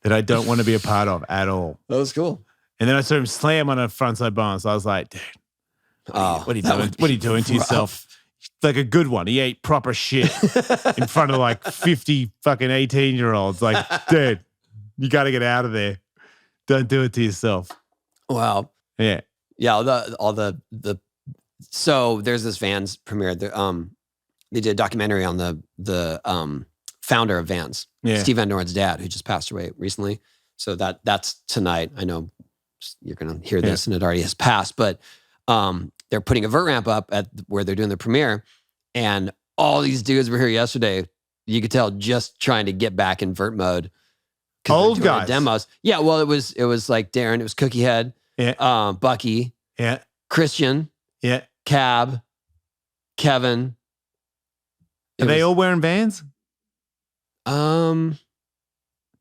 That I don't want to be a part of at all. That was cool. And then I saw him slam on a frontside bonus. So I was like, dude, what are you doing? What are you doing to yourself? Like a good one. He ate proper shit in front of like 50 fucking 18-year-olds. Like, dude, you got to get out of there. Don't do it to yourself. Wow. Yeah. Yeah. So there's this Vans premiere. They did a documentary on the founder of Vans, Steve Van Doren's dad, who just passed away recently. So that's tonight. I know you're going to hear this and it already has passed, but they're putting a vert ramp up at where they're doing the premiere, and all these dudes were here yesterday. You could tell just trying to get back in vert mode. Old guys. Demos. Yeah. Well, it was like Darren, it was Cookie Head, Bucky, Christian, Cab, Kevin. Are they all wearing Vans?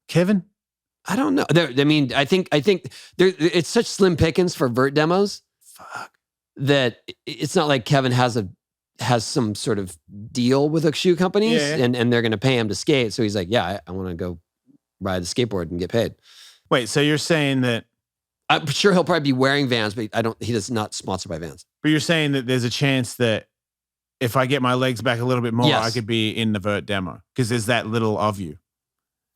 Kevin? I don't know. I think it's such slim pickings for vert demos. Fuck. That it's not like Kevin has some sort of deal with a shoe companies and they're going to pay him to skate. So he's like, yeah, I want to go ride the skateboard and get paid. Wait, so you're saying that? I'm sure he'll probably be wearing Vans, but he does not sponsored by Vans. But you're saying that there's a chance that if I get my legs back a little bit more, I could be in the vert demo because there's that little of you.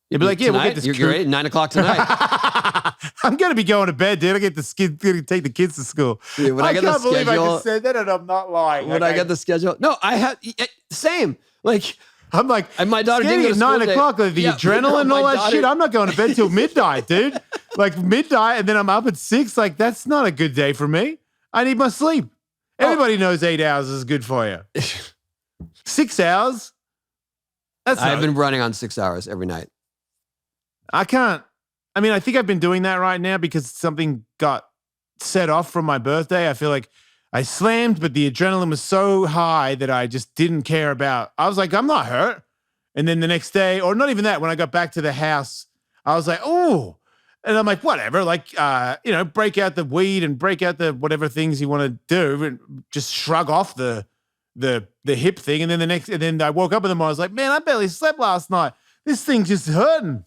You'd be like, yeah, we'll get this. You're ready? 9:00 tonight. I'm going to be going to bed, dude. I get to take the kids to school. Dude, I can't believe I just said that and I'm not lying. When I get the schedule. No, I had, same. Like, I'm like, and my daughter didn't at 9:00, like the adrenaline and all that shit. I'm not going to bed till midnight, dude. Like midnight, and then I'm up at 6. Like, that's not a good day for me. I need my sleep. Everybody knows 8 hours is good for you. 6 hours? I've been running on 6 hours every night. I can't. I mean, I think I've been doing that right now because something got set off from my birthday. I feel like I slammed, but the adrenaline was so high that I just didn't care about. I was like, I'm not hurt. And then the next day, or not even that, when I got back to the house, I was like, oh. And I'm like, whatever, like, break out the weed and break out the whatever things you want to do and just shrug off the hip thing. And then I woke up in the morning, I was like, man, I barely slept last night. This thing's just hurting.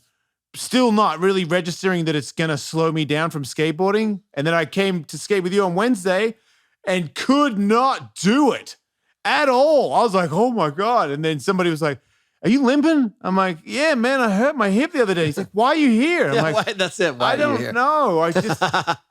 Still not really registering that it's going to slow me down from skateboarding. And then I came to skate with you on Wednesday and could not do it at all. I was like, oh my God. And then somebody was like, are you limping? I'm like, yeah, man, I hurt my hip the other day. He's like, why are you here? I'm like, why, that's it. Why I don't know. I just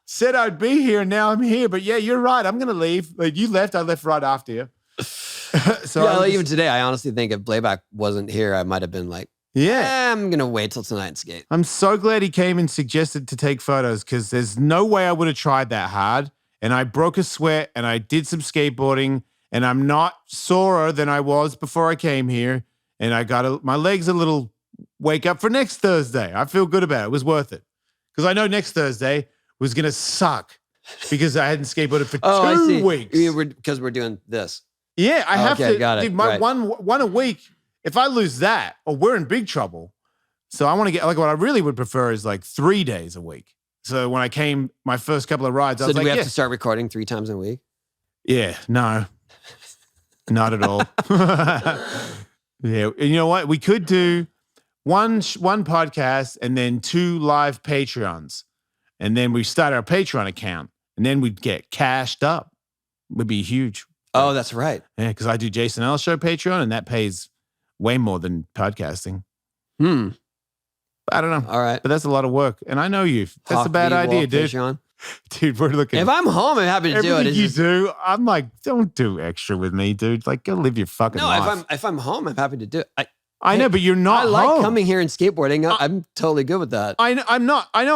said I'd be here. And now I'm here. But yeah, you're right. I'm going to leave. Like you left. I left right after you. So even today, I honestly think if Blayback wasn't here, I might have been like, I'm going to wait till tonight and skate. I'm so glad he came and suggested to take photos because there's no way I would have tried that hard. And I broke a sweat and I did some skateboarding and I'm not sorer than I was before I came here. And I got my legs a little wake up for next Thursday. I feel good about it. It was worth it. Because I know next Thursday was going to suck because I hadn't skateboarded for 2 weeks. Because we're doing this. Yeah, I have to. Got it. Dude, my one a week, if I lose that, we're in big trouble. So I want to get, like what I really would prefer is like 3 days a week. So when I came, my first couple of rides, I was like, do we have to start recording 3 times a week? Yeah, no, not at all. Yeah, and you know what? We could do one podcast and then 2 live Patreons. And then we start our Patreon account. And then we'd get cashed up. Would be huge. Oh, that's right. Yeah, because I do Jason Ellis Show Patreon, and that pays way more than podcasting. I don't know. All right. But that's a lot of work. And I know you. That's a bad idea, dude. Patreon. Dude, we're looking. If I'm home, I'm happy to do it. You do. I'm like, don't do extra with me, dude. Like, go live your fucking life. No, if I'm home, I'm happy to do it. I know, but you're not I like home. coming here and skateboarding. I'm totally good with that. I know I'm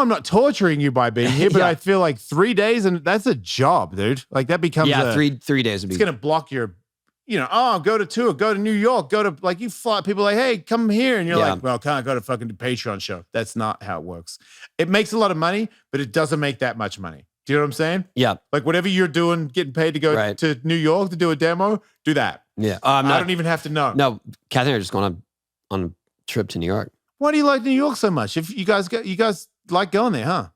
not torturing you by being here, but I feel like 3 days, and that's a job, dude. Like that becomes 3 days would be. It's gonna block your, go to tour, go to New York, go to like you fly. People are like, hey, come here, and you're like, well, can't go to fucking Patreon show. That's not how it works. It makes a lot of money, but it doesn't make that much money. Do you know what I'm saying? Yeah. Like whatever you're doing, getting paid to go to New York to do a demo, do that. Yeah. I don't even have to know. No, Kathy and I are just going on a trip to New York. Why do you like New York so much? If you guys like going there,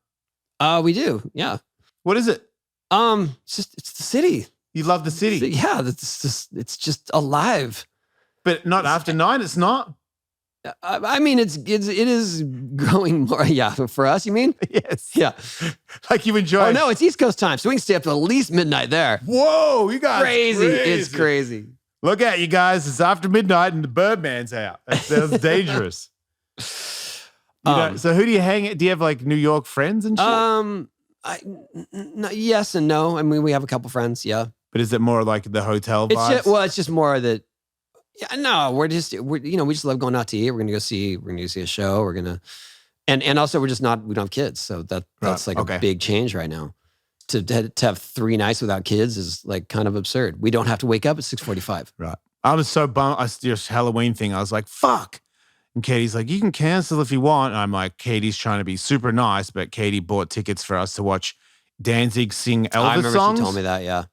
huh? We do. Yeah. What is it? It's the city. You love the city. Yeah. It's just alive. But not after 9. It's not. I mean, it is growing more. Yeah, for us, you mean? Yes. Yeah. Like you enjoy. Oh no, it's East Coast time, so we can stay up till at least midnight there. Whoa, you guys! Crazy. It's crazy. Look at you guys. It's after midnight and the Birdman's out. That sounds dangerous. So who do you hang at? Do you have like New York friends and shit? Yes and no. I mean, we have a couple friends. Yeah. But is it more like the hotel vibes? It's just more that. Yeah, no, we just love going out to eat. We're gonna go see a show. We're gonna, and also we don't have kids, so that's like a big change right now. To have 3 nights without kids is like kind of absurd. We don't have to wake up at 6:45. Right. I was so bummed. This Halloween thing. I was like, fuck. And Katie's like, you can cancel if you want. And I'm like, Katie's trying to be super nice, but Katie bought tickets for us to watch Danzig sing Elvis I remember songs. She told me that. Yeah.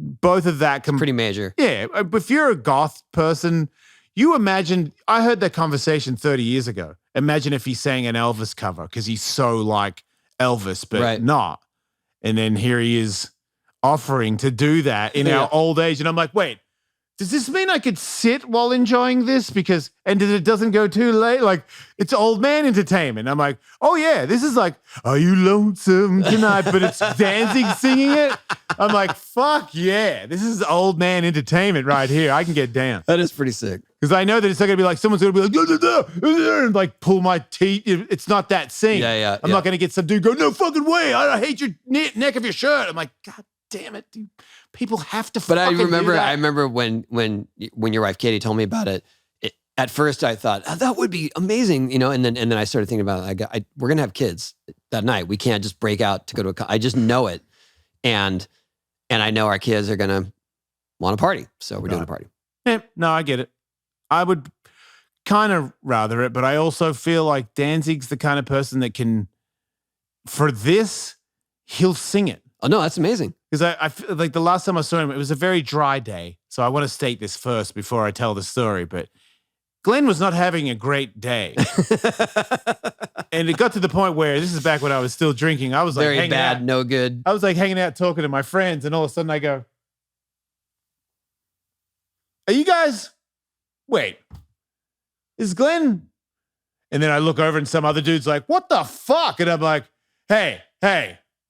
Both of that pretty major. Yeah, if you're a goth person, you imagine. I heard that conversation 30 years ago. Imagine if he sang an Elvis cover because he's so like Elvis, but not. And then here he is offering to do that in our old age, and I'm like, wait. Does this mean I could sit while enjoying this? And it doesn't go too late? Like, it's old man entertainment. I'm like, oh yeah, this is like, are you lonesome tonight? But it's Danzig singing it. I'm like, fuck yeah, this is old man entertainment right here. I can get down. That is pretty sick. Because I know that it's not going to be like, someone's going to be like, duh, duh, duh, and like pull my teeth. It's not that scene. I'm not going to get some dude go, no fucking way. I hate your neck of your shirt. I'm like, God damn it, dude. People have to. But I remember when your wife Katie told me about it. At first, I thought that would be amazing, and then I started thinking about it. We're gonna have kids that night. We can't just break out to go to I just know it, and I know our kids are gonna want to party, so we're doing a party. Yeah, no, I get it. I would kind of rather it, but I also feel like Danzig's the kind of person that can, for this, he'll sing it. Oh no, that's amazing. Because I feel like the last time I saw him, it was a very dry day. So I want to state this first before I tell the story. But Glenn was not having a great day. And it got to the point where, this is back when I was still drinking. I was like, very bad, no good. I was like hanging out talking to my friends, and all of a sudden I go, are you guys, wait, is Glenn? And then I look over and some other dude's like, what the fuck? And I'm like, hey,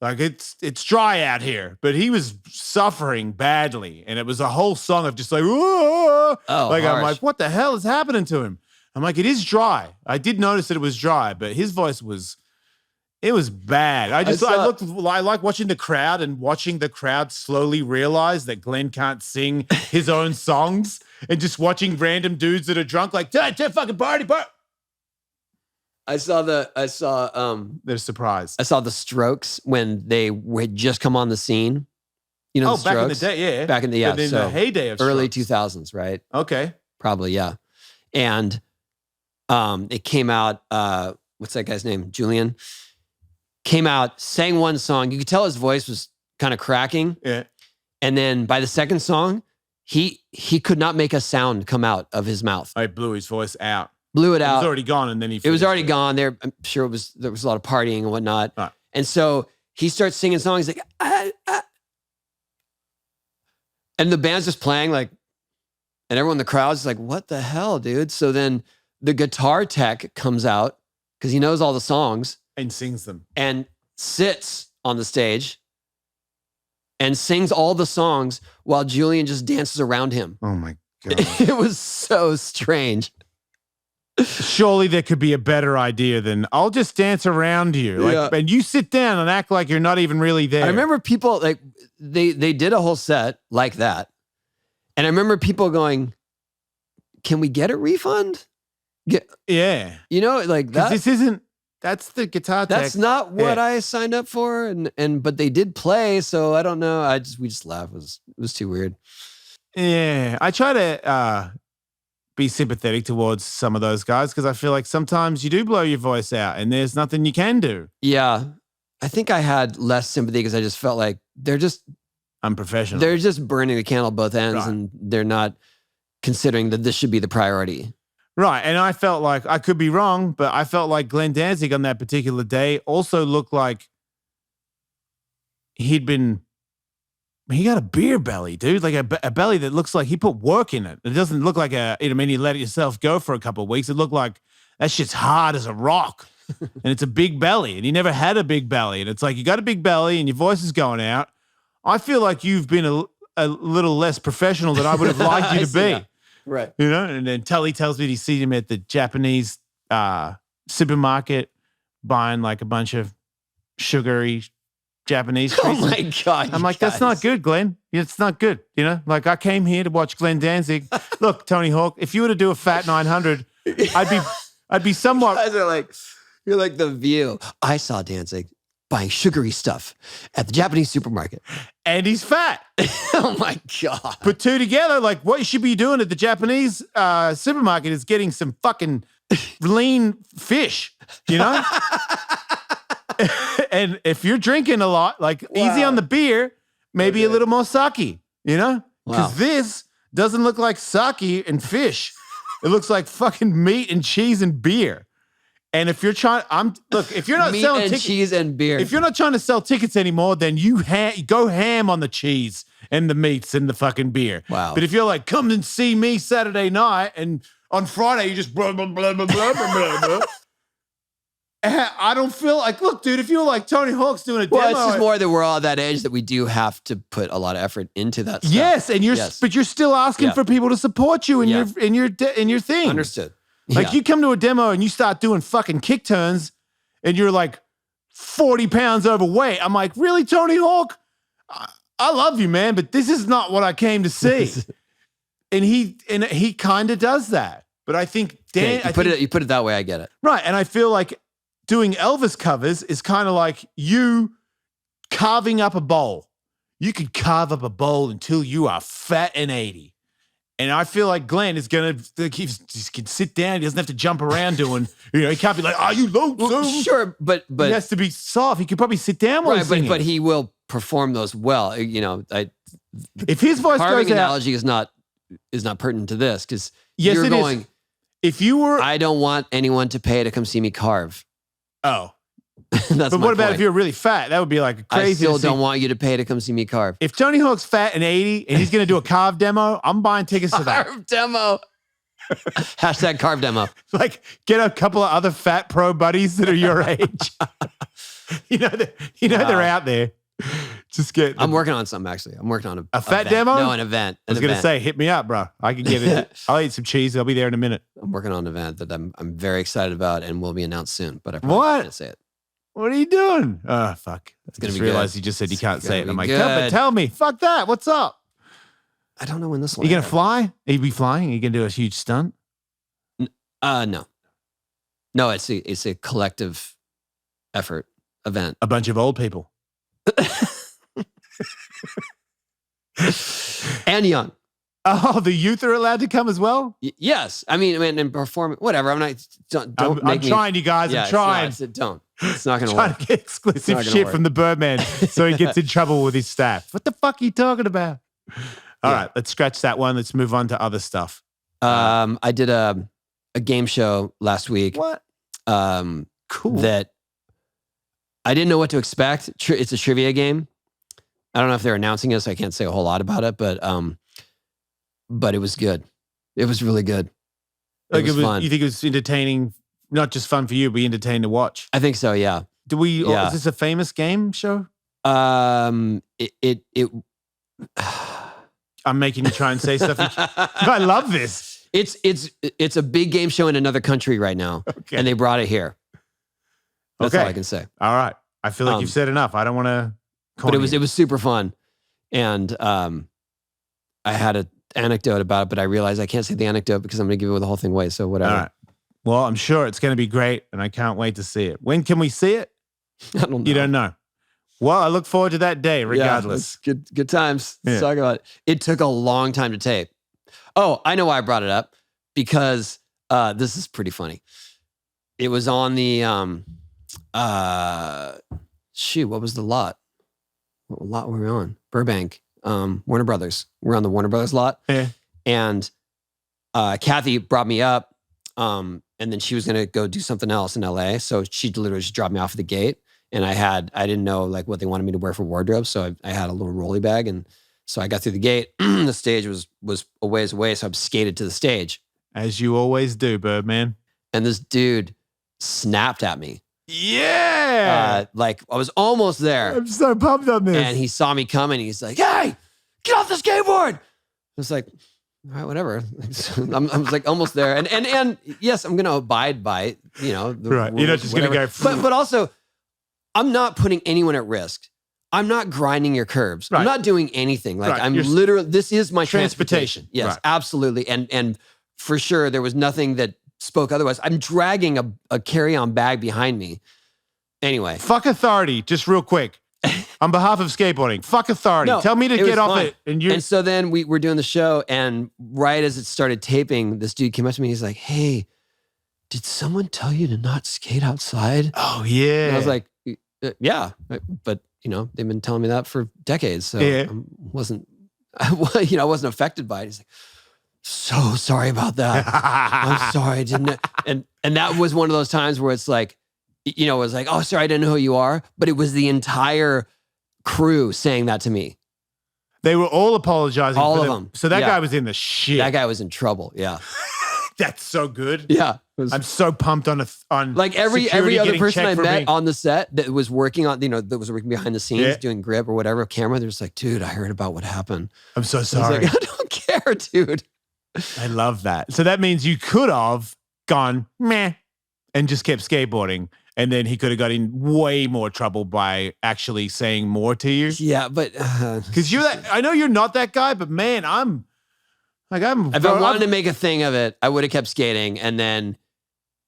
like it's dry out here. But he was suffering badly. And it was a whole song of just like, whoa. Like, harsh. I'm like, what the hell is happening to him? I'm like, it is dry. I did notice that it was dry, but his voice was, it was bad. I like watching the crowd and watching the crowd slowly realize that Glenn can't sing his own songs, and just watching random dudes that are drunk like, fucking party. They're surprised. I saw the Strokes when they had just come on the scene. You know, the Strokes? Back in the day, yeah. Back in the, the heyday of early Strokes. 2000s, right? Okay. Probably, yeah. And it came out, what's that guy's name? Julian. Came out, sang one song. You could tell his voice was kind of cracking. Yeah. And then by the second song, he could not make a sound come out of his mouth. I blew his voice out. Blew it out. It was already gone, and then it was already gone. There, I'm sure there was a lot of partying and whatnot. Right. And so he starts singing songs like, and the band's just playing like, and everyone in the crowd's like, what the hell, dude? So then the guitar tech comes out because he knows all the songs and sings them and sits on the stage and sings all the songs while Julian just dances around him. Oh my God. It was so strange. Surely there could be a better idea than, I'll just dance around you. And you sit down and act like you're not even really there. I remember people like they did a whole set like that. And I remember people going, can we get a refund? Yeah. You know, like that. That's the guitar tech. That's not what I signed up for. But they did play. So I don't know. We just laughed. It was too weird. Yeah. I try to be sympathetic towards some of those guys, because I feel like sometimes you do blow your voice out and there's nothing you can do. Yeah. I think I had less sympathy because I just felt like they're just unprofessional. They're just burning the candle both ends, right. And they're not considering that this should be the priority. Right. And I felt like, I could be wrong, but I felt like Glenn Danzig on that particular day also looked like he got a beer belly, dude. Like a belly that looks like he put work in it. It doesn't look like you let yourself go for a couple of weeks. It looked like that shit's hard as a rock. And it's a big belly. And he never had a big belly. And it's like, you got a big belly and your voice is going out. I feel like you've been a little less professional than I would have liked you to be. That. Right. You know, and then Tully tells me he sees him at the Japanese supermarket buying like a bunch of sugary Japanese treats. Oh my God. I'm like, that's not good, Glenn. It's not good. You know, like I came here to watch Glenn Danzig. Look, Tony Hawk, if you were to do a fat 900, I'd be somewhat. You guys are you're like The View. I saw Danzig buying sugary stuff at the Japanese supermarket. And he's fat. Oh my God. Put two together, like what you should be doing at the Japanese supermarket is getting some fucking lean fish, you know? And if you're drinking a lot, like easy on the beer, maybe a little more sake, you know? Because this doesn't look like sake and fish. It looks like fucking meat and cheese and beer. And if you're trying, if you're not meat selling and tickets, cheese and beer. If you're not trying to sell tickets anymore, then you go ham on the cheese and the meats and the fucking beer. Wow. But if you're like, come and see me Saturday night, and on Friday you just blah blah blah blah blah blah blah. I don't feel like, look, dude, if you're like Tony Hawk's doing a demo. Well, it's just more that we're all at that age that we do have to put a lot of effort into that stuff. Yes, and but you're still asking for people to support you in your thing. Understood. Like you come to a demo and you start doing fucking kick turns and you're like 40 pounds overweight. I'm like, really, Tony Hawk? I love you, man, but this is not what I came to see. and he kind of does that. But I think Dan, you put it that way, I get it. Right. And I feel like doing Elvis covers is kind of like you carving up a bowl. You could carve up a bowl until you are fat and 80. And I feel like Glenn is going to, he can sit down. He doesn't have to jump around doing, he can't be like, are you low? Well, sure, but he has to be soft. He could probably sit down while he's singing. But he will perform those well. If his voice carving goes out, analogy is not pertinent to this because yes, you're going. If you were... I don't want anyone to pay to come see me carve. Oh. That's but what about if you're really fat? That would be like a crazy... I still don't want you to pay to come see me carve. If Tony Hawk's fat and 80 and he's going to do a carve demo, I'm buying tickets to that. Carve demo. Hashtag carve demo. Like, get a couple of other fat pro buddies that are your age. They're out there. Just get... I'm working on something, actually. I'm working on a fat event. demo? No, an event. I was going to say, hit me up, bro. I can get it. I'll eat some cheese. I'll be there in a minute. I'm working on an event that I'm very excited about and will be announced soon, but I probably can't say it. What are you doing? Oh, fuck. It's going to be realized good. You just said you can't say it. I'm like, good. tell me. Fuck that. What's up? I don't know when this will You going to fly? Are you be flying? Are you going to do a huge stunt? No. No, it's a collective effort event. A bunch of old people. And young. Oh, the youth are allowed to come as well? Yes. I mean, and perform, whatever. I'm not, I'm trying, you guys. I'm trying. It's not going to work. Trying to get exclusive shit from the Birdman so he gets in trouble with his staff. What the fuck are you talking about? All right, let's scratch that one. Let's move on to other stuff. I did a game show last week. What? Cool. That I didn't know what to expect. It's a trivia game. I don't know if they're announcing it, so I can't say a whole lot about it, but it was good. It was really good. It was fun. You think it was entertaining, not just fun for you, but entertaining to watch? I think so, yeah. Is this a famous game show? I'm making you try and say stuff. I love this. It's a big game show in another country right now, and they brought it here. That's all I can say. All right. I feel like you've said enough. I don't want to. But it was super fun, and I had an anecdote about it, but I realized I can't say the anecdote because I'm going to give the whole thing away. So whatever. All right. Well, I'm sure it's going to be great, and I can't wait to see it. When can we see it? I don't know. You don't know. Well, I look forward to that day, regardless. Yeah, good times. Let's talk about it. It took a long time to tape. Oh, I know why I brought it up, because this is pretty funny. It was on the what was the lot? What lot were we on? Burbank, Warner Brothers. We're on the Warner Brothers lot. Yeah. And Kathy brought me up, and then she was gonna go do something else in LA. So she literally just dropped me off at the gate. And I didn't know like what they wanted me to wear for wardrobe. So I had a little rolly bag. And so I got through the gate. The stage was a ways away. So I skated to the stage. As you always do, Birdman. And this dude snapped at me. Yeah. Like I was almost there. I'm so pumped on this. And he saw me coming. He's like, "Hey, get off the skateboard." I was like, "All right, whatever." I was like almost there. And yes, I'm going to abide by, right. You're not just going to go. But also, I'm not putting anyone at risk. I'm not grinding your curves. Right. I'm not doing anything. Like I'm literally, this is my transportation. Yes, absolutely. And for sure, there was nothing that spoke otherwise. I'm dragging a carry-on bag behind me. Anyway. Fuck authority, just real quick. On behalf of skateboarding, fuck authority. No, tell me to get off it. And so then we were doing the show, and right as it started taping, this dude came up to me. He's like, "Hey, did someone tell you to not skate outside?" Oh, yeah. And I was like, "Yeah, but they've been telling me that for decades, so I wasn't affected by it." He's like, "So sorry about that. I'm sorry, I didn't." And that was one of those times where it's like, it was like, "Oh, sorry, I didn't know who you are," but it was the entire crew saying that to me. They were all apologizing. All of them. So that guy was in the shit. That guy was in trouble. Yeah. That's so good. Yeah. I'm so pumped on like every other person I met on the set that was working on, that was working behind the scenes, doing grip or whatever, camera. They're just like, "Dude, I heard about what happened. I'm so sorry." I don't care, dude. I love that. So that means you could have gone meh and just kept skateboarding. And then he could have got in way more trouble by actually saying more to you. Yeah, but because I know you're not that guy, but man, if I wanted to make a thing of it, I would have kept skating, and then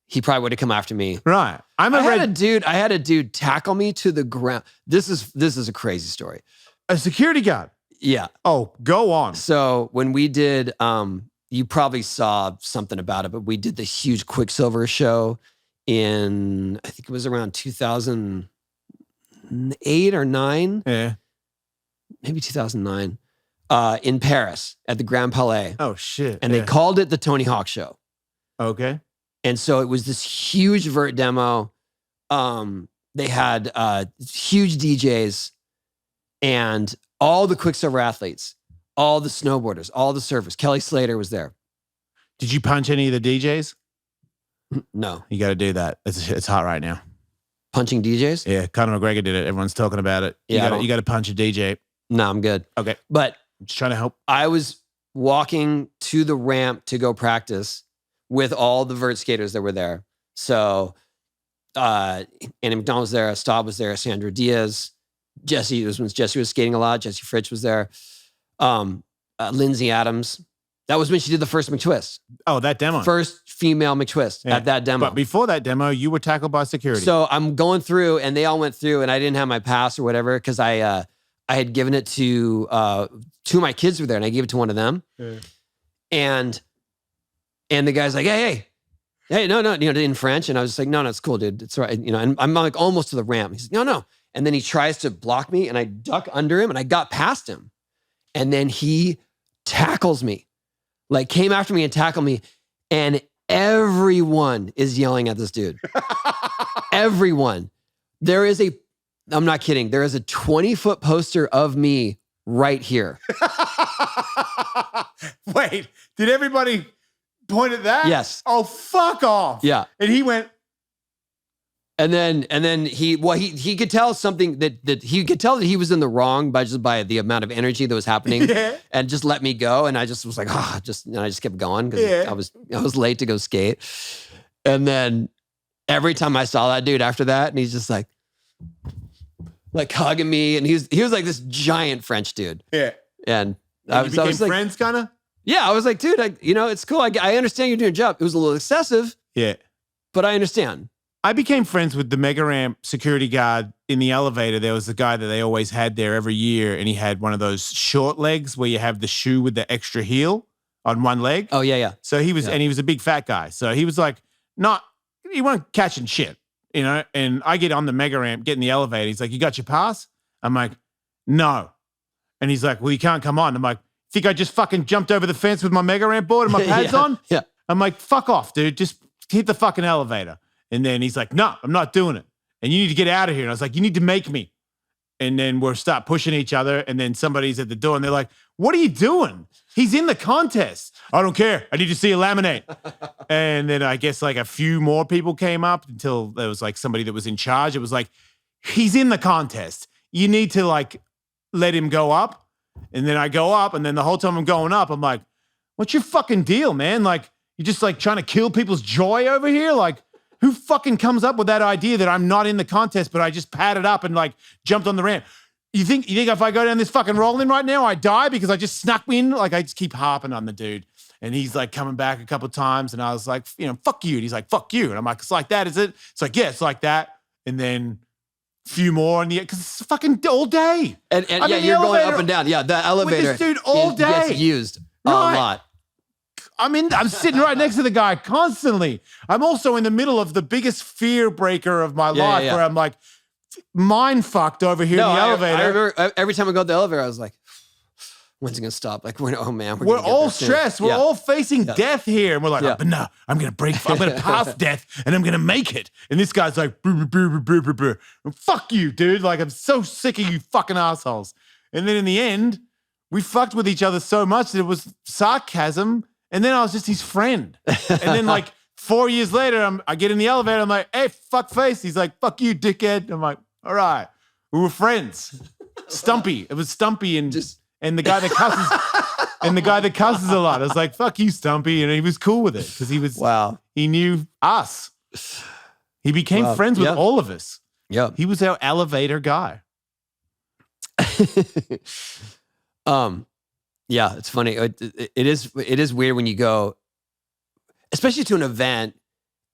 he probably would have come after me. Right. I had a dude tackle me to the ground. This is a crazy story. A security guard. Yeah. Oh, go on. So when we did, you probably saw something about it, but we did the huge Quicksilver show in, I think it was around 2008 or 9. Yeah. Maybe 2009. In Paris at the Grand Palais. Oh, shit. And they called it the Tony Hawk Show. Okay. And so it was this huge Vert demo. They had huge DJs and all the Quicksilver athletes, all the snowboarders, all the surfers. Kelly Slater was there. Did you punch any of the DJs? No. You got to do that. It's hot right now. Punching DJs? Yeah, Conor McGregor did it. Everyone's talking about it. You got to punch a DJ. No, I'm good. Okay. But I'm just trying to help. I was walking to the ramp to go practice with all the Vert skaters that were there. So, Andy McDonald was there, Staub was there, Sandra Diaz, Jesse was skating a lot. Jesse Fritsch was there. Lindsay Adams. That was when she did the first McTwist. Oh, that demo. First female McTwist at that demo. But before that demo, you were tackled by security. So I'm going through, and they all went through, and I didn't have my pass or whatever because I had given it to two of my kids were there, and I gave it to one of them. Yeah. And the guy's like, hey, no, in French, and I was just like, no, it's cool, dude, it's all right, and I'm like almost to the ramp. He's like, no, and then he tries to block me, and I duck under him, and I got past him, and then he tackles me, like came after me and tackled me, and everyone is yelling at this dude. Everyone. I'm not kidding. There is a 20-foot poster of me right here. Wait, did everybody point at that? Yes. Oh, fuck off. Yeah. And he went. And then he could tell something that he could tell that he was in the wrong by the amount of energy that was happening, and just let me go. And I just was like, and I just kept going because I was late to go skate. And then every time I saw that dude after that, and he's just like hugging me, and he was like this giant French dude. Yeah. And I was like, friends, kind of. Yeah, I was like, dude, it's cool. I understand you're doing a job. It was a little excessive. Yeah. But I understand. I became friends with the Mega Ramp security guard in the elevator. There was the guy that they always had there every year, and he had one of those short legs where you have the shoe with the extra heel on one leg. Oh, yeah. So he was, and he was a big fat guy. So he was like, he wasn't catching shit, and I get on the Mega Ramp, get in the elevator. He's like, you got your pass? I'm like, no. And he's like, well, you can't come on. I'm like, think I just fucking jumped over the fence with my Mega Ramp board and my pads on? Yeah. I'm like, fuck off, dude. Just hit the fucking elevator. And then he's like, no, I'm not doing it. And you need to get out of here. And I was like, you need to make me. And then we'll start pushing each other. And then somebody's at the door and they're like, what are you doing? He's in the contest. I don't care. I need to see a laminate. And then I guess like a few more people came up until there was like somebody that was in charge. It was like, he's in the contest. You need to like let him go up. And then I go up, and then the whole time I'm going up, I'm like, what's your fucking deal, man? Like, you're just like trying to kill people's joy over here? Like, who fucking comes up with that idea that I'm not in the contest, but I just padded up and like jumped on the ramp? You think if I go down this fucking rolling right now, I die because I just snuck me in? Like, I just keep harping on the dude. And he's like coming back a couple of times, and I was like, fuck you. And he's like, fuck you. And I'm like, it's like that, is it? It's like, yeah, it's like that. And then few more in the because it's fucking all day. And you're going up and down. Yeah, the elevator with this dude all day gets used a lot. I'm sitting right next to the guy constantly. I'm also in the middle of the biggest fear breaker of my life where I'm like mind fucked over here in the elevator. I remember every time I go up the elevator, I was like, when's it gonna stop? Like, we're all stressed. We're all facing death here. And we're like, but no, I'm going to pass death and I'm going to make it. And this guy's like, fuck you, dude. Like, I'm so sick of you fucking assholes. And then in the end, we fucked with each other so much that it was sarcasm. And then I was just his friend. And then like 4 years later, I get in the elevator. I'm like, hey, fuck face. He's like, fuck you, dickhead. I'm like, all right. We were friends. Stumpy. It was Stumpy and the guy that cusses and the guy that cusses a lot. I was like, fuck you, Stumpy. And he was cool with it because he knew us. He became friends with all of us. Yeah. He was our elevator guy. Yeah, it's funny. It is weird when you go, especially to an event,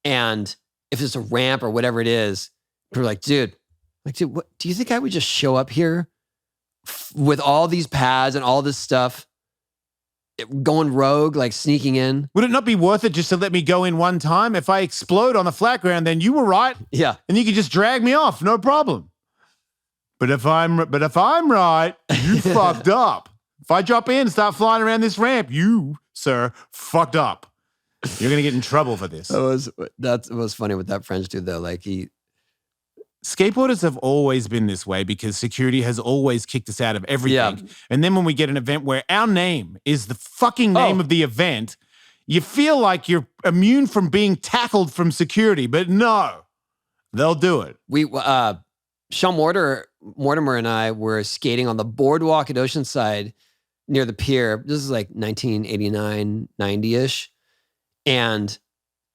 and if it's a ramp or whatever it is, people are like, dude, what, do you think I would just show up here with all these pads and all this stuff, going rogue, like sneaking in? Would it not be worth it just to let me go in one time? If I explode on the flat ground, then you were right. Yeah. And you could just drag me off, no problem. But if I'm right, you fucked up. If I drop in and start flying around this ramp, you, sir, fucked up. You're going to get in trouble for this. That was funny with that French dude though. Like skateboarders have always been this way because security has always kicked us out of everything. Yeah. And then when we get an event where our name is the fucking name of the event, you feel like you're immune from being tackled from security, but no, they'll do it. Sean Mortimer and I were skating on the boardwalk at Oceanside near the pier. This is like 1989, 90-ish. And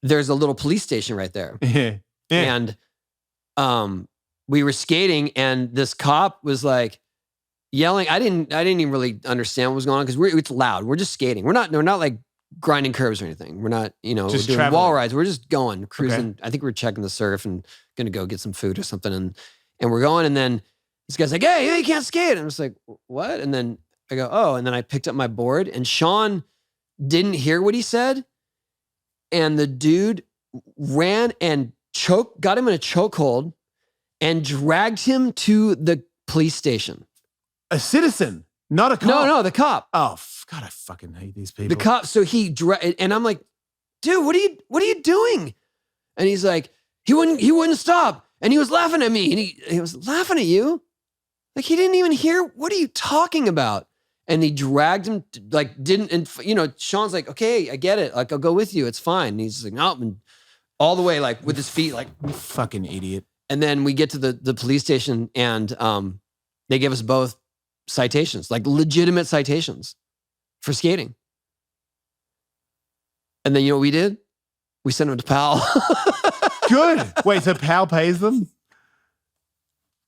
there's a little police station right there. Yeah. And we were skating and this cop was like yelling. I didn't even really understand what was going on because it's loud. We're just skating. We're not like grinding curves or anything. We're not, just doing traveling. wall rides. We're just going, cruising. Okay. I think we're checking the surf and going to go get some food or something. And we're going, and then this guy's like, hey, you can't skate. And I'm just like, what? And then I go, oh, and then I picked up my board and Sean didn't hear what he said. And the dude ran and got him in a chokehold and dragged him to the police station. A citizen, not a cop. No, the cop. Oh, God, I fucking hate these people. The cop. So he and I'm like, dude, what are you doing? And he's like, he wouldn't stop. And he was laughing at me. And he was laughing at you? Like, he didn't even hear, what are you talking about? And he dragged him, and Sean's like, okay, I get it. Like, I'll go with you. It's fine. And he's like, no, and all the way, like, with his feet, like. Fucking idiot. And then we get to the police station, and they give us both citations, like legitimate citations for skating. And then you know what we did? We sent him to PAL. Good. Wait, so PAL pays them?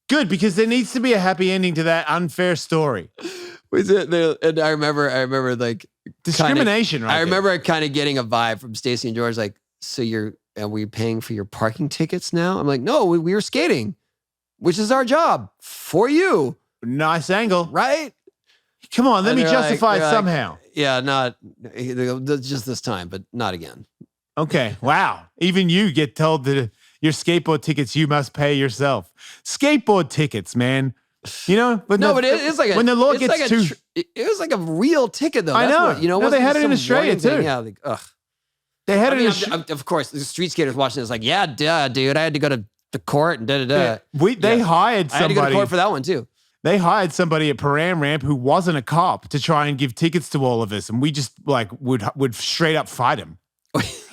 Good, because there needs to be a happy ending to that unfair story. And I remember like discrimination, right? I remember kind of getting a vibe from Stacy and George, like, so are we paying for your parking tickets now? I'm like, no, we were skating, which is our job for you. Nice angle. Right? Come on, let me justify it somehow. Like, yeah, not just this time, but not again. Okay. Wow. Even you get told that your skateboard tickets you must pay yourself. Skateboard tickets, man. You know, but it's like when the law gets like too. It was like a real ticket, though. I know. What, no, they had it in Australia too. Yeah. Like, ugh. They had it. Of course, the street skaters watching this, like, yeah, duh, dude. I had to go to the court and Yeah. They hired somebody. I had to go to court for that one too. They hired somebody at Param Ramp who wasn't a cop to try and give tickets to all of us, and we just like would straight up fight him.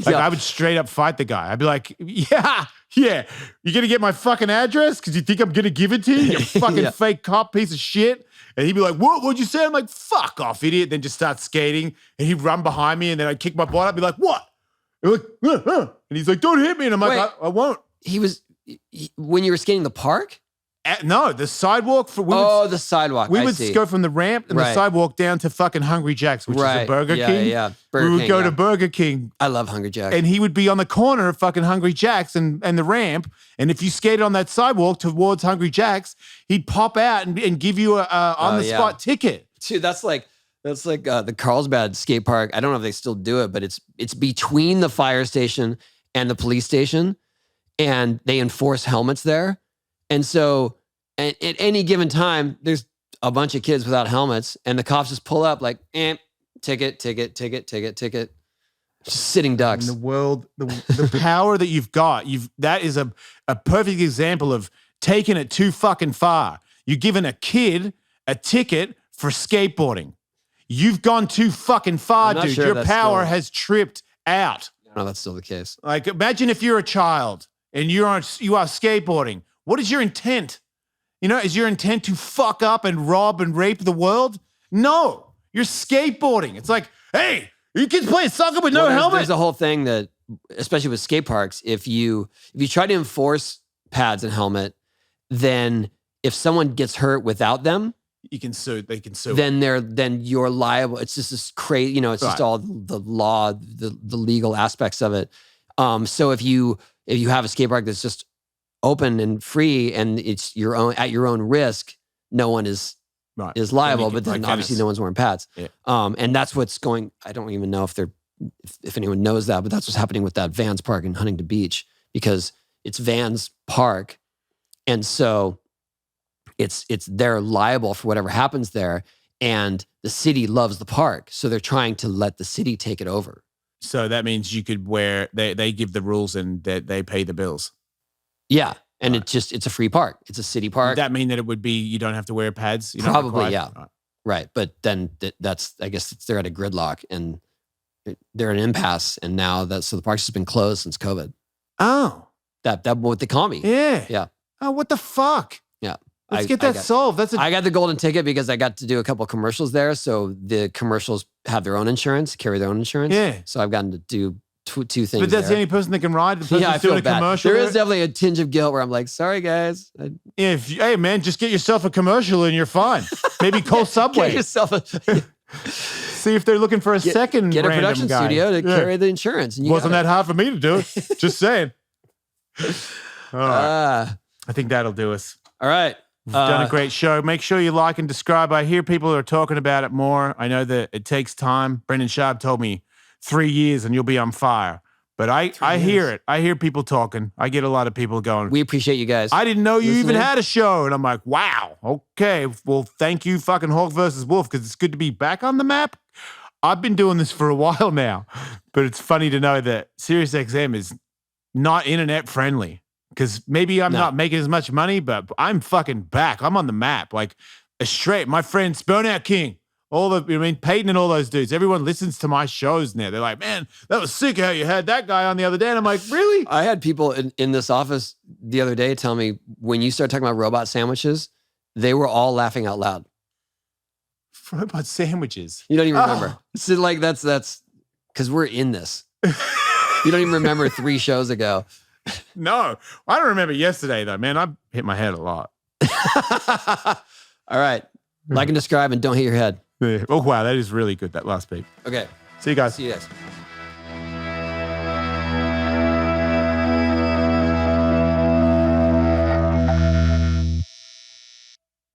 Like, I would straight up fight the guy. I'd be like, yeah. You gonna get my fucking address because you think I'm gonna give it to you? You fucking fake cop piece of shit. And he'd be like, what'd you say? I'm like, fuck off, idiot. Then just start skating, and he'd run behind me, and then I'd kick my butt. I'd be like, what? And, and he's like, don't hit me. And I'm like, I won't. When you were skating the park? No, the sidewalk. The sidewalk. We would go from the ramp and the sidewalk down to fucking Hungry Jack's, which is a Burger King. Yeah, we would go to Burger King. I love Hungry Jack's. And he would be on the corner of fucking Hungry Jack's and the ramp. And if you skated on that sidewalk towards Hungry Jack's, he'd pop out and give you a on-the-spot ticket. Dude, that's like the Carlsbad skate park. I don't know if they still do it, but it's between the fire station and the police station. And they enforce helmets there. And so at any given time, there's a bunch of kids without helmets, and the cops just pull up like, ticket. Just sitting ducks. In the world, the power that you've got, that is a perfect example of taking it too fucking far. You're giving a kid a ticket for skateboarding. You've gone too fucking far, dude. Sure your power has tripped out. No, that's still the case. Like, imagine if you're a child and you are skateboarding. What is your intent? You know, is your intent to fuck up and rob and rape the world? No, you're skateboarding. It's like, hey, you kids playing soccer with no helmet? There's a whole thing that, especially with skate parks, if you try to enforce pads and helmet, then if someone gets hurt without them, you can sue. They can sue. Then you're liable. It's just this crazy. It's just all the law, the legal aspects of it. So if you have a skate park that's just open and free and it's your own at your own risk, no one is liable, but then obviously no one's wearing pads. Yeah. And that's what's going. I don't even know if anyone knows that, but that's what's happening with that Vans Park in Huntington Beach, because it's Vans Park, and so they're liable for whatever happens there, and the city loves the park, so they're trying to let the city take it over. So that means you could wear, they give the rules and they pay the bills. Yeah. And it's a free park. It's a city park. Would that mean that it would be, you don't have to wear pads? You're Probably, yeah. Right. But then that's, I guess they're at a gridlock and they're at an impasse. And now so the park's just been closed since COVID. Oh. That what they call me. Yeah. Yeah. Oh, what the fuck? Yeah. Let's get that solved. I got the golden ticket because I got to do a couple of commercials there. So the commercials have their own insurance, carry their own insurance. Yeah. So I've gotten to do two things. But that's there. the only person that can ride. The person I feel doing a bad. commercial. There is definitely a tinge of guilt where I'm like, sorry guys. Hey man, just get yourself a commercial and you're fine. Maybe call Subway. Get yourself See if they're looking for a second get a random production guy. studio to carry the insurance. And wasn't that hard for me to do it? Just saying. All right. I think that'll do us. All right. We've done a great show. Make sure you like and subscribe. I hear people are talking about it more. I know that it takes time. Brendan Sharp told me 3 years and you'll be on fire. But I hear it. I hear people talking. I get a lot of people going. We appreciate you guys. I didn't know you even had a show. And I'm like, wow. Okay. Well, thank you, fucking Hawk versus Wolf, because it's good to be back on the map. I've been doing this for a while now, but it's funny to know that SiriusXM is not internet friendly. Because maybe I'm not making as much money, but I'm fucking back. I'm on the map. Like, straight. My friends, Burnout King, Peyton and all those dudes. Everyone listens to my shows now. They're like, man, that was sick how you had that guy on the other day. And I'm like, really? I had people in this office the other day tell me, when you start talking about robot sandwiches, they were all laughing out loud. Robot sandwiches? You don't even remember. So like, that's because we're in this. You don't even remember 3 shows ago. No, I don't remember yesterday though, man. I hit my head a lot. All right. Like and subscribe and don't hit your head. Yeah. Oh, wow. That is really good, that last beat. Okay. See you guys. See you guys.